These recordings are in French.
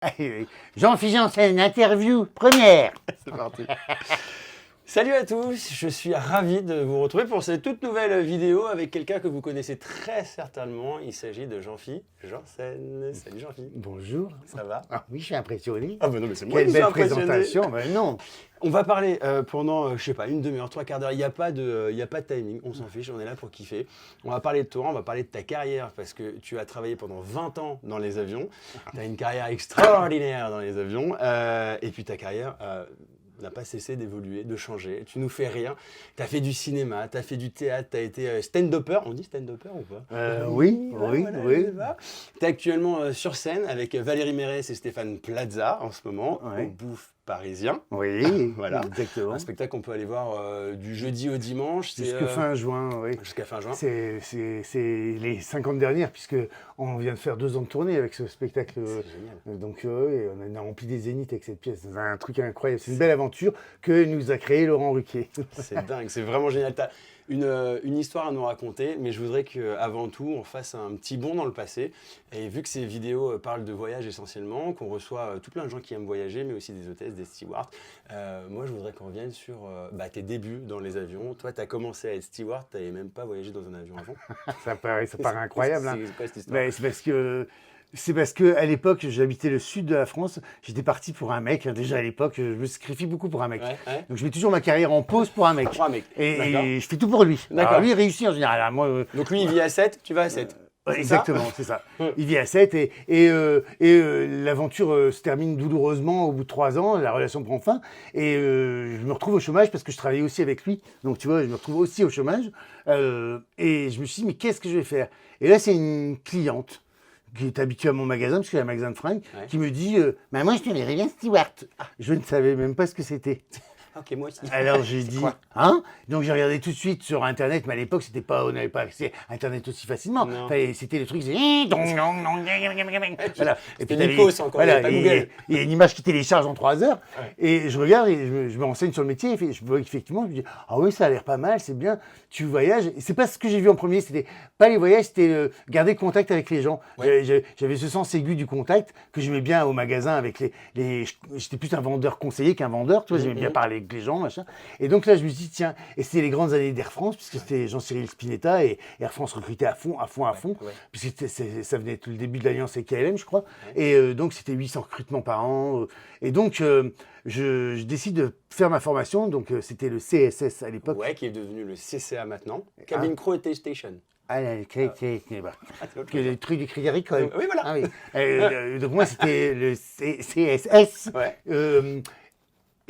Allez, Jean-Philippe Janssen, interview première. C'est parti. Salut à tous, je suis ravi de vous retrouver pour cette toute nouvelle vidéo avec quelqu'un que vous connaissez très certainement. Il s'agit de Jean-Philippe Janssen. Salut Jean-Philippe. Bonjour. Ça va? Ah oui, je suis impressionné. Ah bah non mais c'est moi Quelle qui suis belle impressionné. présentation. Ben non. On va parler pendant, je sais pas, une demi-heure, trois quarts d'heure. Il n'y a pas de timing, on s'en fiche, on est là pour kiffer. On va parler de toi, on va parler de ta carrière parce que tu as travaillé pendant 20 ans dans les avions. Tu as une carrière extraordinaire dans les avions. Et puis ta carrière n'a pas cessé d'évoluer, de changer. Tu nous fais rire. Tu as fait du cinéma, tu as fait du théâtre, tu as été stand-upper. On dit stand-upper ou pas? Oui. Tu es actuellement sur scène avec Valérie Mérès et Stéphane Plaza en ce moment, Ouais. au Bouffe Parisien. Oui, Voilà. exactement. Un spectacle qu'on peut aller voir du jeudi au dimanche. C'est, Jusque fin juin, oui. Jusqu'à fin juin. C'est les 50 dernières, puisque on vient de faire 2 ans de tournée avec ce spectacle. C'est génial. Donc, et on a rempli des zéniths avec cette pièce. C'est un truc incroyable. C'est une belle aventure que nous a créé Laurent Ruquier. C'est dingue, c'est vraiment génial. Tu as une histoire à nous raconter, mais je voudrais qu'avant tout, on fasse un petit bond dans le passé. Et vu que ces vidéos parlent de voyage essentiellement, qu'on reçoit tout plein de gens qui aiment voyager, mais aussi des hôtesses, des stewards, moi je voudrais qu'on revienne sur tes débuts dans les avions. Toi, tu as commencé à être steward, tu n'avais même pas voyagé dans un avion avant. Ça paraît incroyable. Hein. C'est quoi cette histoire? Mais c'est parce que à l'époque, j'habitais le sud de la France. J'étais parti pour un mec. Déjà à l'époque, je me sacrifie beaucoup pour un mec. Ouais. Donc je mets toujours ma carrière en pause pour un mec. Pour un mec. D'accord. Et je fais tout pour lui. D'accord. Alors lui, il réussit en général. Alors, moi, Donc lui, il vit à 7, tu vas à 7. ouais, exactement, c'est ça. Ouais. Il vit à 7 et l'aventure se termine douloureusement au bout de 3 ans. La relation prend fin et je me retrouve au chômage parce que je travaillais aussi avec lui. Donc tu vois, je me retrouve aussi au chômage et je me suis dit mais qu'est-ce que je vais faire? Et là, c'est une cliente qui est habituée à mon magasin, parce qu'il y a un magasin de fringues, Ouais. qui me dit bah moi je te verrais bien steward. Je ne savais même pas ce que c'était. Ok, moi aussi. Alors j'ai dit, quoi? hein? Donc j'ai regardé tout de suite sur Internet, mais à l'époque on n'avait pas accès à Internet aussi facilement. Non. C'était le truc, c'est voilà. Et C'était t'avais- Nikos encore, il y avait pas Google. Il y a une image qui télécharge en 3 heures, Ouais. et je regarde et je me renseigne sur le métier, et je vois qu'effectivement, je me dis, ah oui, ça a l'air pas mal, c'est bien, tu voyages. Et c'est pas ce que j'ai vu en premier, c'était pas les voyages, c'était garder contact avec les gens. Ouais. J'avais ce sens aigu du contact que j'aimais bien au magasin avec j'étais plus un vendeur conseiller qu'un vendeur, tu vois, j'aimais bien parler avec les gens, machin. Et donc là, je me suis dit, tiens, et c'était les grandes années d'Air France, puisque c'était Jean-Cyril Spinetta, et Air France recrutait à fond, Ouais. puisque ça venait tout le début de l'alliance avec KLM, je crois. Ouais. Et donc, c'était 800 recrutements par an. Et donc, je décide de faire ma formation. Donc, c'était le CSS à l'époque. Ouais, qui est devenu le CCA maintenant. Cabin Crew Station. Ah, là, le truc du Crédit Agricole. Oui, voilà. Ah, oui. Donc, moi, c'était le CSS. Ouais.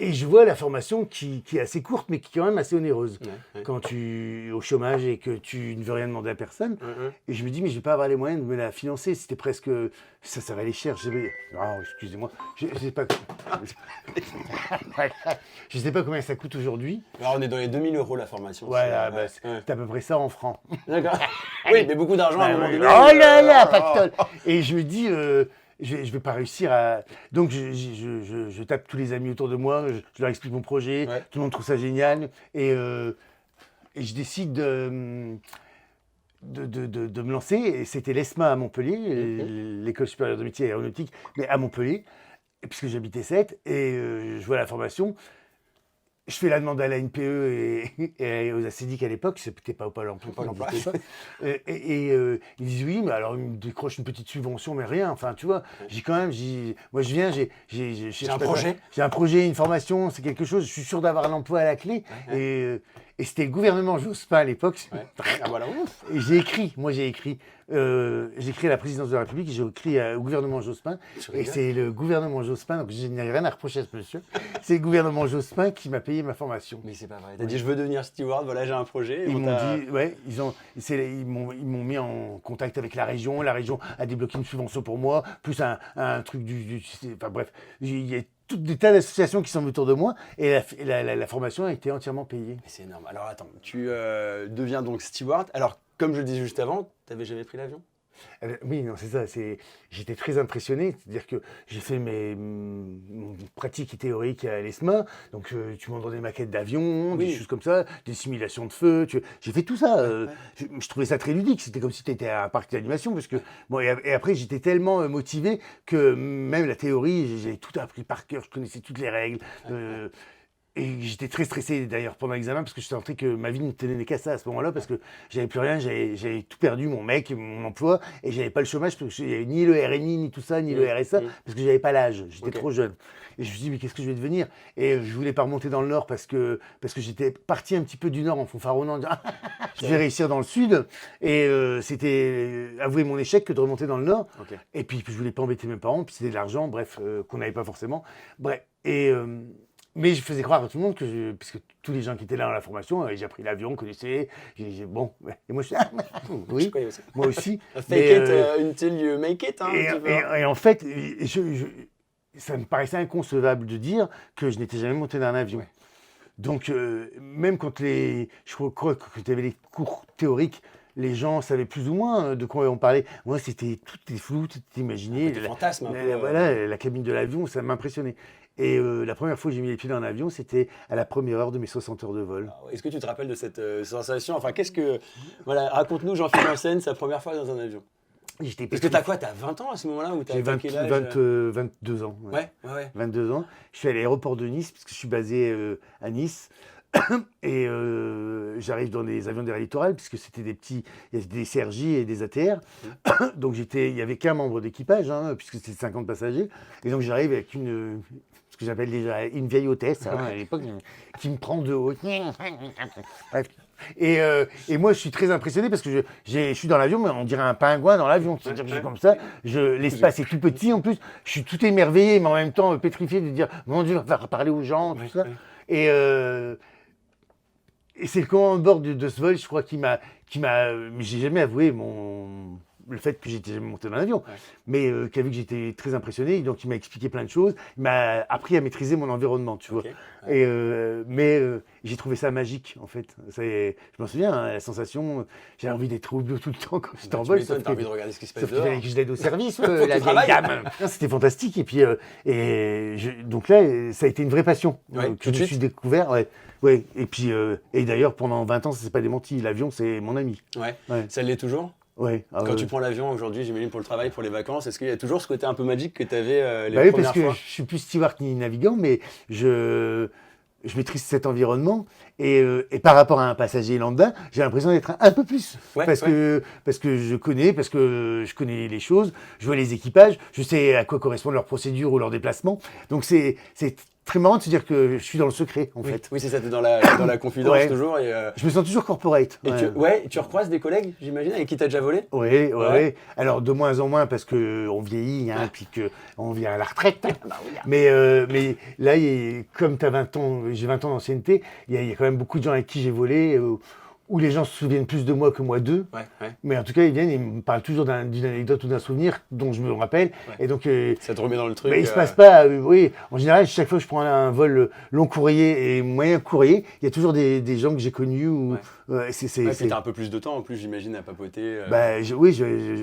Et je vois la formation qui est assez courte, mais qui est quand même assez onéreuse. Ouais. Quand tu es au chômage et que tu ne veux rien demander à personne. Ouais. Et je me dis, mais je vais pas avoir les moyens de me la financer. C'était presque... Ça valait cher. Excusez-moi. Je sais pas... je sais pas combien ça coûte aujourd'hui. Alors, on est dans les 2000 € la formation. Voilà, Ouais. c'est à peu près ça en francs. D'accord. Oui, mais beaucoup d'argent à un moment donné. Oh là là, pactole. Et je me dis, je vais pas réussir à... Donc, je tape tous les amis autour de moi, je leur explique mon projet, Ouais. tout le monde trouve ça génial. Et je décide de me lancer. Et c'était l'ESMA à Montpellier, l'École supérieure de métier aéronautique, mais à Montpellier, puisque j'habitais 7. Et je vois la formation. Je fais la demande à la NPE et aux ACDIC à l'époque, c'était pas au Pôle emploi. Pôle emploi. Ils disent oui, mais alors ils me décrochent une petite subvention, mais rien. Enfin, tu vois, moi je viens, un projet. J'ai un projet, une formation, c'est quelque chose. Je suis sûr d'avoir l'emploi à la clé. Ouais. Et c'était le gouvernement Jospin à l'époque. Ouais. Ah, voilà. Ouf. Et j'ai écrit à la présidence de la République, j'ai écrit au gouvernement Jospin, Tu et rigoles. c'est le gouvernement Jospin, donc je n'ai rien à reprocher à ce monsieur, c'est le gouvernement Jospin qui m'a payé ma formation. Mais c'est pas vrai. T'as dit, je veux devenir steward, voilà, j'ai un projet. Ils m'ont dit, ouais, ils m'ont mis en contact avec la région a débloqué une subvention pour moi, plus un truc enfin bref, il y a tout des tas d'associations qui sont autour de moi, et la formation a été entièrement payée. Mais c'est énorme. Alors attends, tu deviens donc steward. Alors, comme je le disais juste avant, t'avais jamais pris l'avion? Oui, non, c'est ça. J'étais très impressionné. C'est-à-dire que j'ai fait mon pratique théorique à l'ESMA. Donc, tu montres des maquettes d'avions, des Oui. choses comme ça, des simulations de feu. J'ai fait tout ça. Ouais. Je trouvais ça très ludique. C'était comme si tu étais à un parc d'animation. Parce que, bon, et après, j'étais tellement motivé que même la théorie, j'ai tout appris par cœur. Je connaissais toutes les règles. Et j'étais très stressé d'ailleurs pendant l'examen parce que je sentais que ma vie ne tenait qu'à ça à ce moment-là parce que j'avais plus rien, j'avais tout perdu, mon mec, mon emploi, et j'avais pas le chômage parce qu'il n'y avait ni le RNI, ni tout ça, ni le RSA, parce que j'avais pas l'âge, j'étais trop jeune. Et je me suis dit, mais qu'est-ce que je vais devenir? Et je voulais pas remonter dans le Nord parce que j'étais parti un petit peu du Nord en fanfaronnant, en disant, je vais réussir dans le Sud. Et c'était avouer mon échec que de remonter dans le Nord. Et puis je voulais pas embêter mes parents, puis c'était de l'argent, bref, qu'on n'avait pas forcément. Bref, mais je faisais croire à tout le monde puisque tous les gens qui étaient là dans la formation, j'ai pris l'avion, connaissaient, bon, et moi je suis oui, moi aussi. Fake it until you make it. Hein, et en fait, ça me paraissait inconcevable de dire que je n'étais jamais monté dans un avion. Donc, même quand je crois que tu avais les cours théoriques, les gens savaient plus ou moins de quoi on parlait. Moi, tout était flou, tout était imaginé. Des fantasmes un peu. Voilà, la cabine de l'avion, ça m'impressionnait. Et la première fois que j'ai mis les pieds dans un avion, c'était à la première heure de mes 60 heures de vol. Est-ce que tu te rappelles de cette sensation? Enfin, Voilà, raconte-nous Jean-Philippe Janssen, sa première fois dans un avion. Parce que t'as quoi? T'as 20 ans à ce moment-là ou J'ai 22 ans. Ouais. 22 ans. Je suis à l'aéroport de Nice, parce que je suis basé à Nice. Et j'arrive dans les avions d'air littoral, puisque c'était il y avait des CRJ et des ATR. Donc il n'y avait qu'un membre d'équipage, puisque c'était 50 passagers. Et donc j'arrive avec ce que j'appelle déjà une vieille hôtesse, à l'époque, qui me prend de haut. Bref. Et moi, je suis très impressionné parce que je suis dans l'avion, mais on dirait un pingouin dans l'avion. C'est-à-dire que je suis comme ça, l'espace est tout petit en plus. Je suis tout émerveillé, mais en même temps pétrifié de dire, mon Dieu, va parler aux gens, tout ça. Et c'est le commandant de bord de ce vol, je crois, qui m'a. Mais j'ai jamais avoué le fait que j'étais jamais monté dans l'avion, mais qui a vu que j'étais très impressionné, donc il m'a expliqué plein de choses, il m'a appris à maîtriser mon environnement, tu vois. Et mais j'ai trouvé ça magique, en fait. Je m'en souviens, la sensation, j'avais envie d'être au bio tout le temps quand j'étais en vol. T'as envie de regarder ce qui se passe sauf dehors. qu'il fallait que je l'aide au service, la vieille dame. C'était fantastique, et puis donc là, ça a été une vraie passion que je me suis découvert. Ouais, et puis et d'ailleurs pendant 20 ans ça s'est pas démenti. L'avion c'est mon ami. Ouais. Ça l'est toujours. Ouais. Quand tu prends l'avion aujourd'hui, j'imagine pour le travail, pour les vacances, est-ce qu'il y a toujours ce côté un peu magique que tu avais les oui, premières parce fois? que je suis plus steward ni navigant, mais je maîtrise cet environnement et par rapport à un passager lambda, j'ai l'impression d'être un peu plus parce que je connais les choses, je vois les équipages, je sais à quoi correspondent leurs procédures ou leurs déplacements. Donc c'est très marrant de se dire que je suis dans le secret en fait. Oui, c'est ça, t'es dans la confidence toujours. Et je me sens toujours corporate. Et tu recroises des collègues, j'imagine, avec qui t'as déjà volé? Oui. Alors de moins en moins parce qu'on vieillit, puis qu'on vient à la retraite. Mais là, comme j'ai 20 ans d'ancienneté, il y a quand même beaucoup de gens avec qui j'ai volé, où les gens se souviennent plus de moi que moi d'eux. Mais en tout cas, ils viennent, ils me parlent toujours d'une anecdote ou d'un souvenir dont je me rappelle. Et donc, ça te remet dans le truc. Il se passe pas. En général, chaque fois que je prends un vol long courrier et moyen courrier, il y a toujours des gens que j'ai connus. Puis t'as un peu plus de temps en plus, j'imagine, à papoter.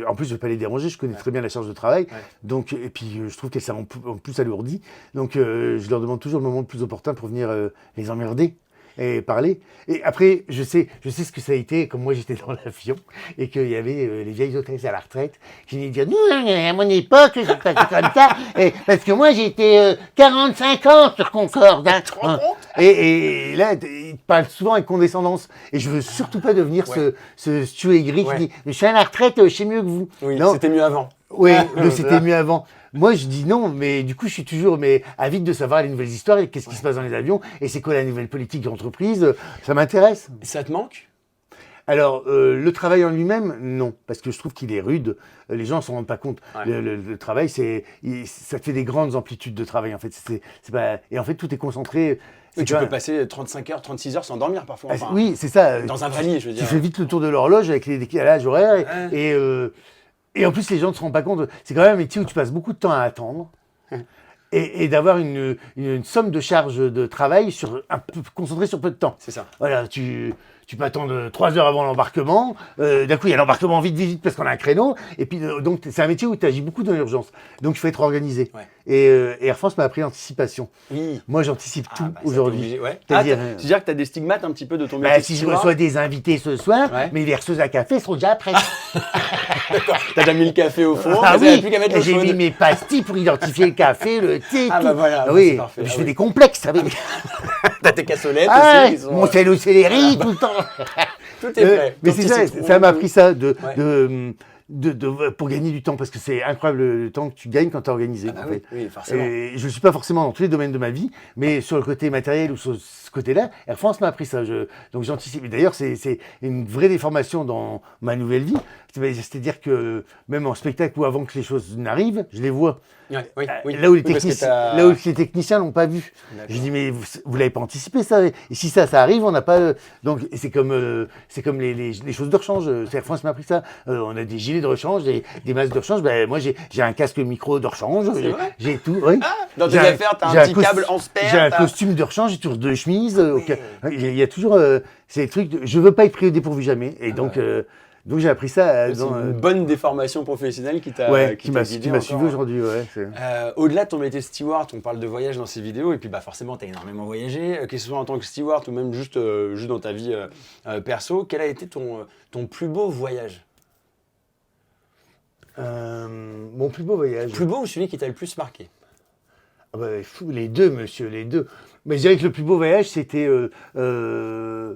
En plus, je vais pas les déranger. Je connais très bien la charge de travail. Donc, et puis, je trouve qu'elle s'est en plus alourdie. Donc, je leur demande toujours le moment le plus opportun pour venir les emmerder et parler. Et après, je sais ce que ça a été, comme moi j'étais dans l'avion, et qu'il y avait les vieilles hôtesses à la retraite qui venaient dire « Nous, à mon époque, je passais comme ça, parce que moi j'étais 45 ans sur Concorde. » Et là, ils parlent souvent avec condescendance. Et je veux surtout pas devenir ce steward aigri qui dit « Je suis à la retraite, je sais mieux que vous. » Oui, c'était mieux avant. Oui, c'était mieux avant. Moi, je dis non, mais du coup, je suis toujours avide de savoir les nouvelles histoires et qu'est-ce qui se passe dans les avions et c'est quoi la nouvelle politique d'entreprise. Ça m'intéresse. Ça te manque? Alors, le travail en lui-même, non, parce que je trouve qu'il est rude. Les gens ne s'en rendent pas compte. Le travail, ça te fait des grandes amplitudes de travail, en fait. C'est pas... Et en fait, tout est concentré. Tu peux passer 35 heures, 36 heures sans dormir parfois. Oui, c'est ça. Dans un palier, je veux dire. Tu fais vite le tour de l'horloge avec les décalages horaires et en plus, les gens ne se rendent pas compte. C'est quand même un métier où tu passes beaucoup de temps à attendre et d'avoir une somme de charge de travail concentrée sur peu de temps. C'est ça. Voilà, tu tu peux attendre 3 heures avant l'embarquement. D'un coup, il y a l'embarquement vite parce qu'on a un créneau. Et puis, donc, c'est un métier où tu agis beaucoup dans l'urgence. Donc, il faut être organisé. Ouais. Et Air France m'a appris l'anticipation. Oui. Moi, j'anticipe tout Ça t'est aujourd'hui. obligé, ouais. C'est-à-dire, que tu as des stigmates un petit peu de ton bah, métier. si je steward. reçois des invités ce soir, Ouais. mes verseuses à café seront déjà prêtes. D'accord. T'as déjà mis le café au four. Ah mais il y a oui, plus qu'à mettre l'eau j'ai mis chaude. mes pastilles pour identifier le café, le thé, Ah tout. bah voilà, bah oui, c'est parfait. je Ah fais oui. des complexes avec. T'as tes cassolettes Ah, aussi. Qui sont, mon sel au céleri, tout le temps. Tout est prêt. Mais Ton c'est petit ça, citron. ça m'a appris ça Ouais. pour gagner du temps, parce que c'est incroyable le temps que tu gagnes quand tu es organisé. Ah bah en oui, fait. oui, forcément. Et je ne suis pas forcément dans tous les domaines de ma vie, mais sur le côté matériel ou sur ce côté-là, Air France m'a appris ça. Donc j'anticipe. Et d'ailleurs, c'est une vraie déformation dans ma nouvelle vie. C'est-à-dire que même en spectacle ou avant que les choses n'arrivent, je les vois. Ouais, oui, oui. Là où les Oui, parce que techniciens l'ont pas vu. D'accord. Je dis mais vous l'avez pas anticipé ça. Et si ça arrive, on n'a pas. Donc et c'est comme les choses de rechange. Air France m'a appris ça. On a des gilets de rechange, des masques de rechange. Ben moi j'ai un casque micro de rechange. C'est vrai J'ai tout. Oui. Dans tes J'ai affaires, t'as j'ai un petit cos- câble en spare. J'ai un t'as- costume de rechange, j'ai toujours 2 chemises. oui. Il y a toujours ces trucs. Je veux pas être pris au dépourvu jamais. Et donc j'ai appris ça C'est une bonne déformation professionnelle qui t'a qui m'a suivi encore. aujourd'hui. Ouais, Au-delà de ton métier de steward, on parle de voyage dans ces vidéos, et puis bah, forcément, tu as énormément voyagé, que ce soit en tant que steward ou même juste dans ta vie perso. Quel a été ton plus beau voyage? Mon plus beau voyage. Plus beau ou celui qui t'a le plus marqué? Ah bah, fou, les deux, monsieur, les deux. Mais je dirais que le plus beau voyage, c'était la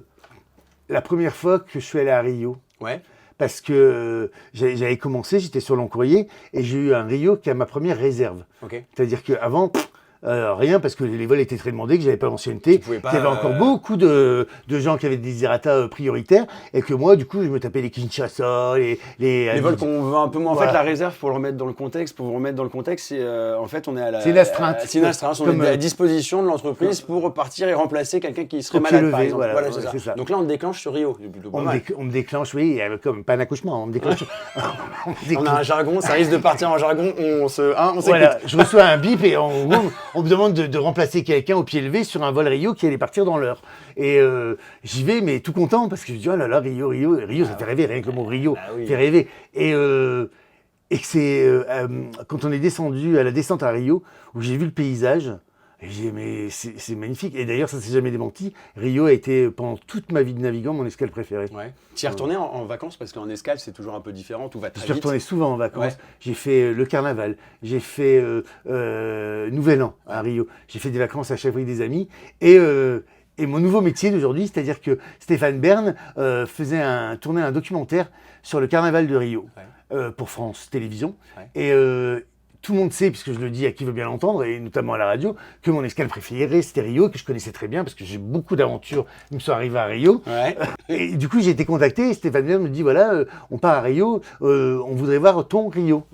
première fois que je suis allé à Rio. Ouais. Parce que j'avais commencé, j'étais sur Long Courrier, et j'ai eu un Rio qui a ma première réserve. Ok. C'est-à-dire qu'avant, rien, parce que les vols étaient très demandés, que j'avais pas l'ancienneté, Tu pouvais pas, qu'il y avait encore beaucoup de gens qui avaient des desiderata prioritaires, et que moi, du coup, je me tapais les Kinshasa, Les vols qu'on veut un peu moins. En Voilà. fait, la réserve, pour le remettre dans le contexte, c'est en fait, on est à la. C'est une astreinte. C'est une astreinte. On Comme, est à la disposition de l'entreprise pour partir et remplacer quelqu'un qui serait Au pied malade, par levé, exemple. voilà, c'est c'est ça. ça. Donc là, on déclenche sur Rio. C'est plutôt pas mal. On me déclenche, oui, comme pas un accouchement, on me déclenche. On me On déclenche. a un jargon, ça risque de partir en jargon. On s'écoute. Voilà, je reçois un bip et on me demande de remplacer quelqu'un au pied levé sur un vol Rio qui allait partir dans l'heure. Et j'y vais, mais tout content, parce que je dis, oh là là, Rio, ça fait rêver, rien que le mot Rio oui. fait rêver. Et que c'est quand on est descendu à la descente à Rio, où j'ai vu le paysage, et j'ai dit, mais c'est magnifique. Et d'ailleurs, ça s'est jamais démenti. Rio a été, pendant toute ma vie de navigant, mon escale préférée. Ouais. Tu y es retourné en vacances parce qu'en escale, c'est toujours un peu différent. Tout va Je très suis vite. retourné souvent en vacances. Ouais. J'ai fait le carnaval, j'ai fait Nouvel An à Rio, j'ai fait des vacances à Chavry des amis. Et mon nouveau métier d'aujourd'hui, c'est-à-dire que Stéphane Bern tournait un documentaire sur le carnaval de Rio pour France Télévisions. Ouais. Et tout le monde sait, puisque je le dis à qui veut bien l'entendre, et notamment à la radio, que mon escale préférée, c'était Rio, que je connaissais très bien, parce que j'ai beaucoup d'aventures qui me sont arrivées à Rio. Ouais. Et du coup, j'ai été contacté, et Stéphane Bern me dit, voilà, on part à Rio, on voudrait voir ton Rio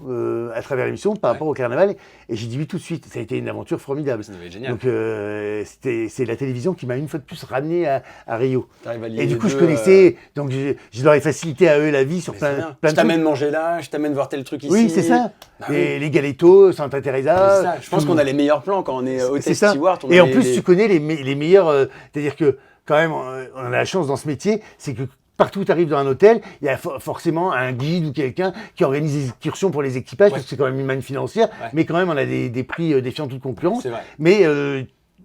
à travers l'émission par rapport au carnaval. Et j'ai dit oui tout de suite, ça a été une aventure formidable. Ça devait être génial. Donc c'est la télévision qui m'a une fois de plus ramené à Rio. T'arrives à lier Et du les coup, je deux, connaissais, donc je leur ai facilité à eux la vie sur mais c'est bien. plein Je de t'amène trucs. manger là, je t'amène voir tel truc ici. Oui, c'est ça. Bah Les Galettos, Santa C'est Teresa. ça. Je pense qu'on a les meilleurs plans quand on est C'est hôtesse ça. steward. Et en plus, tu connais les meilleurs. C'est-à-dire que quand même, on a la chance dans ce métier, c'est que partout où tu arrives dans un hôtel, il y a forcément un guide ou quelqu'un qui organise des excursions pour les équipages, parce que c'est quand même une manne financière, mais quand même on a des prix défiant toute concurrence. C'est vrai. Mais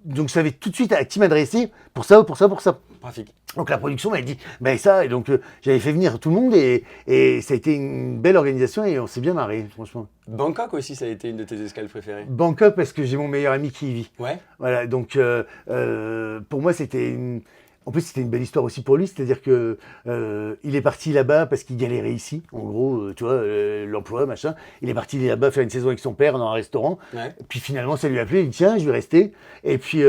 donc je savais tout de suite à qui m'adresser pour ça ou pour ça, pour ça. Pratique. Donc la production m'a dit, ben ça, et donc j'avais fait venir tout le monde et ça a été une belle organisation et on s'est bien marré, franchement. Bangkok aussi, ça a été une de tes escales préférées. Bangkok parce que j'ai mon meilleur ami qui y vit. Ouais. Voilà, donc pour moi c'était en plus c'était une belle histoire aussi pour lui, c'est-à-dire que il est parti là-bas parce qu'il galérait ici, en gros, tu vois, l'emploi, machin. Il est parti là-bas faire une saison avec son père dans un restaurant. Ouais. Puis finalement ça lui a plu, il dit tiens, je vais rester. Et puis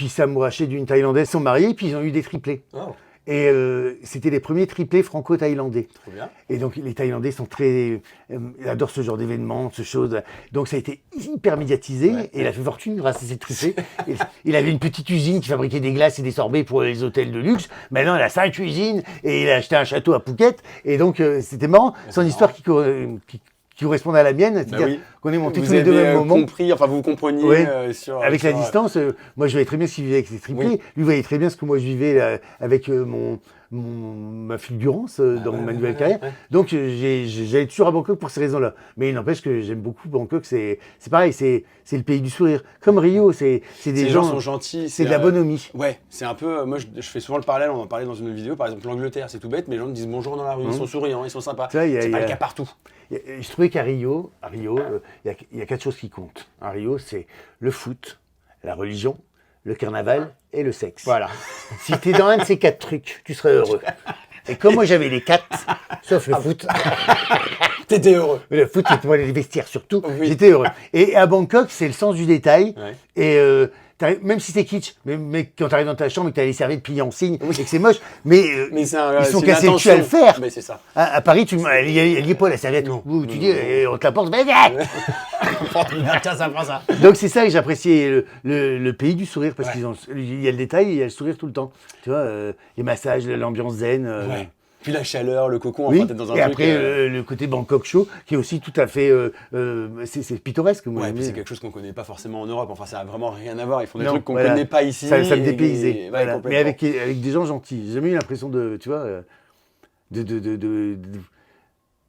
Sam Mouraché d'une Thaïlandaise sont mariés, puis ils ont eu des triplés. Oh, Et c'était les premiers triplés franco-thaïlandais. trop bien. Et donc les Thaïlandais sont très, ils adorent ce genre d'événements, ce chose. Donc ça a été hyper médiatisé et il a fait fortune grâce à ces triplés. Il avait une petite usine qui fabriquait des glaces et des sorbets pour les hôtels de luxe. Maintenant il a 5 usines et il a acheté un château à Phuket. Et donc c'était marrant. Son histoire qui correspondait à la mienne, c'est-à-dire oui. qu'on est montés Vous tous les deux au avez même moment. compris, enfin vous compreniez Ouais. sur. Avec la sur, distance, moi je voyais très bien ce qu'il vivait avec ses triplés. Oui. Lui voyait très bien ce que moi je vivais avec ma fulgurance dans ma nouvelle ouais, carrière. ouais. Donc j'allais toujours à Bangkok pour ces raisons-là. Mais il n'empêche que j'aime beaucoup Bangkok, c'est pareil, c'est le pays du sourire. Comme Rio, c'est des Ces gens sont gentils. c'est de la bonhomie. Ouais, c'est un peu. Moi, je fais souvent le parallèle, on en parlait dans une autre vidéo. Par exemple, l'Angleterre, c'est tout bête, mais les gens te disent bonjour dans la rue, ils sont souriants, ils sont sympas. Tu vois, C'est pas le cas partout. Je trouvais qu'à Rio, il y a 4 choses qui comptent. À Rio, c'est le foot, la religion, le carnaval et le sexe. Voilà. Si tu es dans un de ces 4 trucs, tu serais heureux. Et comme moi j'avais les 4, sauf le foot, T'étais heureux. mais le foot c'était pour les vestiaires surtout, Oui. j'étais heureux. Et à Bangkok, c'est le sens du détail. Ouais. Et même si c'est kitsch, mais quand tu arrives dans ta chambre et que tu as les serviettes pliées en signe et que c'est moche, mais, Mais c'est ils sont cassés le cul à le faire. Mais c'est ça. À Paris, elle y est pas la serviette. Non. Où tu Non, dis, non. on te la porte, Tiens, ça prend ça. Donc c'est ça que j'appréciais, le pays du sourire, parce Ouais. qu'il y a le détail et il y a le sourire tout le temps. Tu vois, les massages, l'ambiance zen. Ouais. Puis la chaleur, le cocon, Oui, enfin, t'es dans un et truc. après le côté Bangkok show, qui est aussi tout à fait, c'est pittoresque. Moi, Ouais, j'aime puis c'est bien. quelque chose qu'on connaît pas forcément en Europe. Enfin, ça a vraiment rien à voir. Ils font des Non, trucs qu'on voilà. connaît pas ici. Ça me et- dépaysait. et- ouais, Voilà. complètement. Mais avec des gens gentils. J'ai jamais eu l'impression de, tu vois,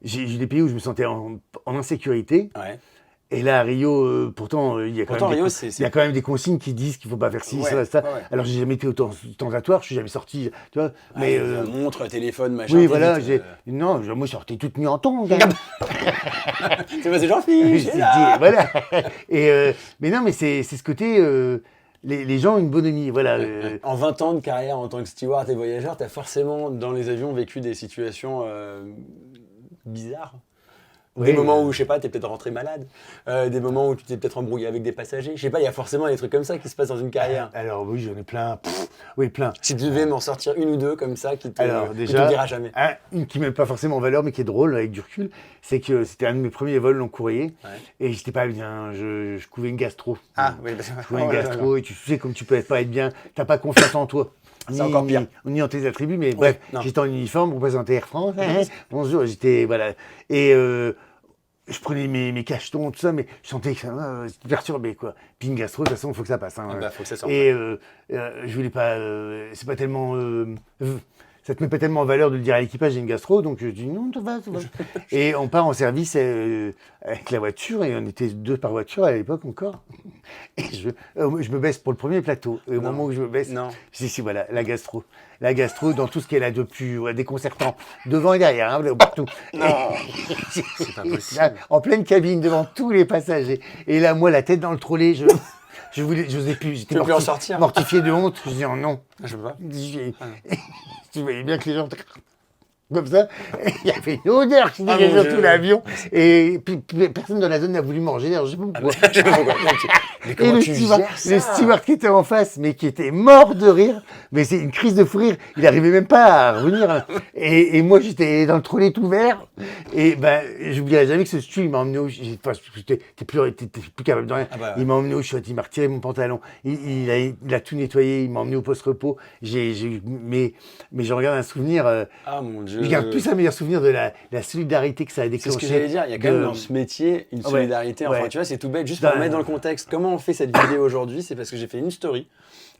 j'ai eu des pays où je me sentais en insécurité. Ouais. Et là, à Rio, pourtant, il y a quand Pourtant, même Rio, des, c'est- il y a quand même des consignes qui disent qu'il faut pas faire ci, Ouais, ça. ouais, ouais. Alors, j'ai jamais été tentatoire, je suis jamais sorti, tu vois. Mais Montre, téléphone, machin. oui, t'es voilà, vite, non, moi, je sortais toute nue en tongs. C'est pas ces Jean-Philippe. Je dis, voilà. Et mais non, mais c'est ce côté, les gens ont une bonhomie, voilà. En 20 ans de carrière en tant que steward et voyageur, tu as forcément dans les avions vécu des situations bizarres. Des Oui, moments où, je sais pas, t'es peut-être rentré malade, des moments où tu t'es peut-être embrouillé avec des passagers. Je sais pas, il y a forcément des trucs comme ça qui se passent dans une carrière. Alors oui, j'en ai plein. Oui, plein. Si tu devais m'en sortir une ou deux comme ça qui te, Alors que déjà, tu diras jamais. une qui ne met pas forcément en valeur, mais qui est drôle avec du recul, c'est que c'était un de mes premiers vols long courrier Ouais. et j'étais pas bien. Je couvais une gastro. Ah, oui, parce que- Je couvais une Oh là gastro et tu sais comme tu peux pas être bien, t'as pas confiance en toi. C'est encore pire. Ni en tes attributs, mais bref, non. j'étais en uniforme, représenté Air France. Bonjour, j'étais voilà et je prenais mes cachetons, tout ça, mais je sentais que ça c'était perturbé, quoi. Puis une gastro, de toute façon, il faut que ça passe. Hein. Ah bah, faut que ça sorte. Et je voulais pas. C'est pas tellement. Ça te met pas tellement en valeur de le dire à l'équipage, j'ai une gastro, donc je dis non, ça va, ça va. Et on part en service avec la voiture, et on était 2 par voiture à l'époque encore. Et je me baisse pour le premier plateau. Et au Non. moment où je me baisse, Non. je dis si, voilà, la gastro. La gastro, dans tout ce qu'elle a de plus déconcertant, devant et derrière, hein, partout. Non. C'est pas possible. Là, en pleine cabine, devant tous les passagers. Et là, moi, la tête dans le trolley, j'osais plus. J'étais Tu veux plus en sortir. mortifié de honte. Je dis oh, non. Ah, je peux pas. Tu voyais bien que les gens comme ça, et il y avait une odeur qui Ah, dégageait mon dans tout Dieu. l'avion, et puis personne dans la zone n'a voulu manger, alors je sais pas pourquoi. Je sais pas pourquoi. Mais Et comment le tu steward, gères ça le steward qui était en face, mais qui était mort de rire, mais c'est une crise de fou rire, il n'arrivait même pas à revenir. Hein. Et moi, j'étais dans le trolley tout vert, et ben, j'oublierai jamais que ce steward, il m'a emmené enfin, t'es plus capable de rien. Ah bah ouais. Il m'a emmené au shot, il m'a retiré mon pantalon, il a tout nettoyé, il m'a emmené au post-repos. Mais j'en regarde un souvenir, Ah mon Dieu. je garde plus un meilleur souvenir de la solidarité que ça a C'est déclenché. ce que j'allais dire, il y a quand même dans ce métier une Ouais, solidarité. Enfin, ouais. tu vois, c'est tout bête. Juste pour Ben- mettre dans le contexte, comment on fait cette vidéo aujourd'hui, c'est parce que j'ai fait une story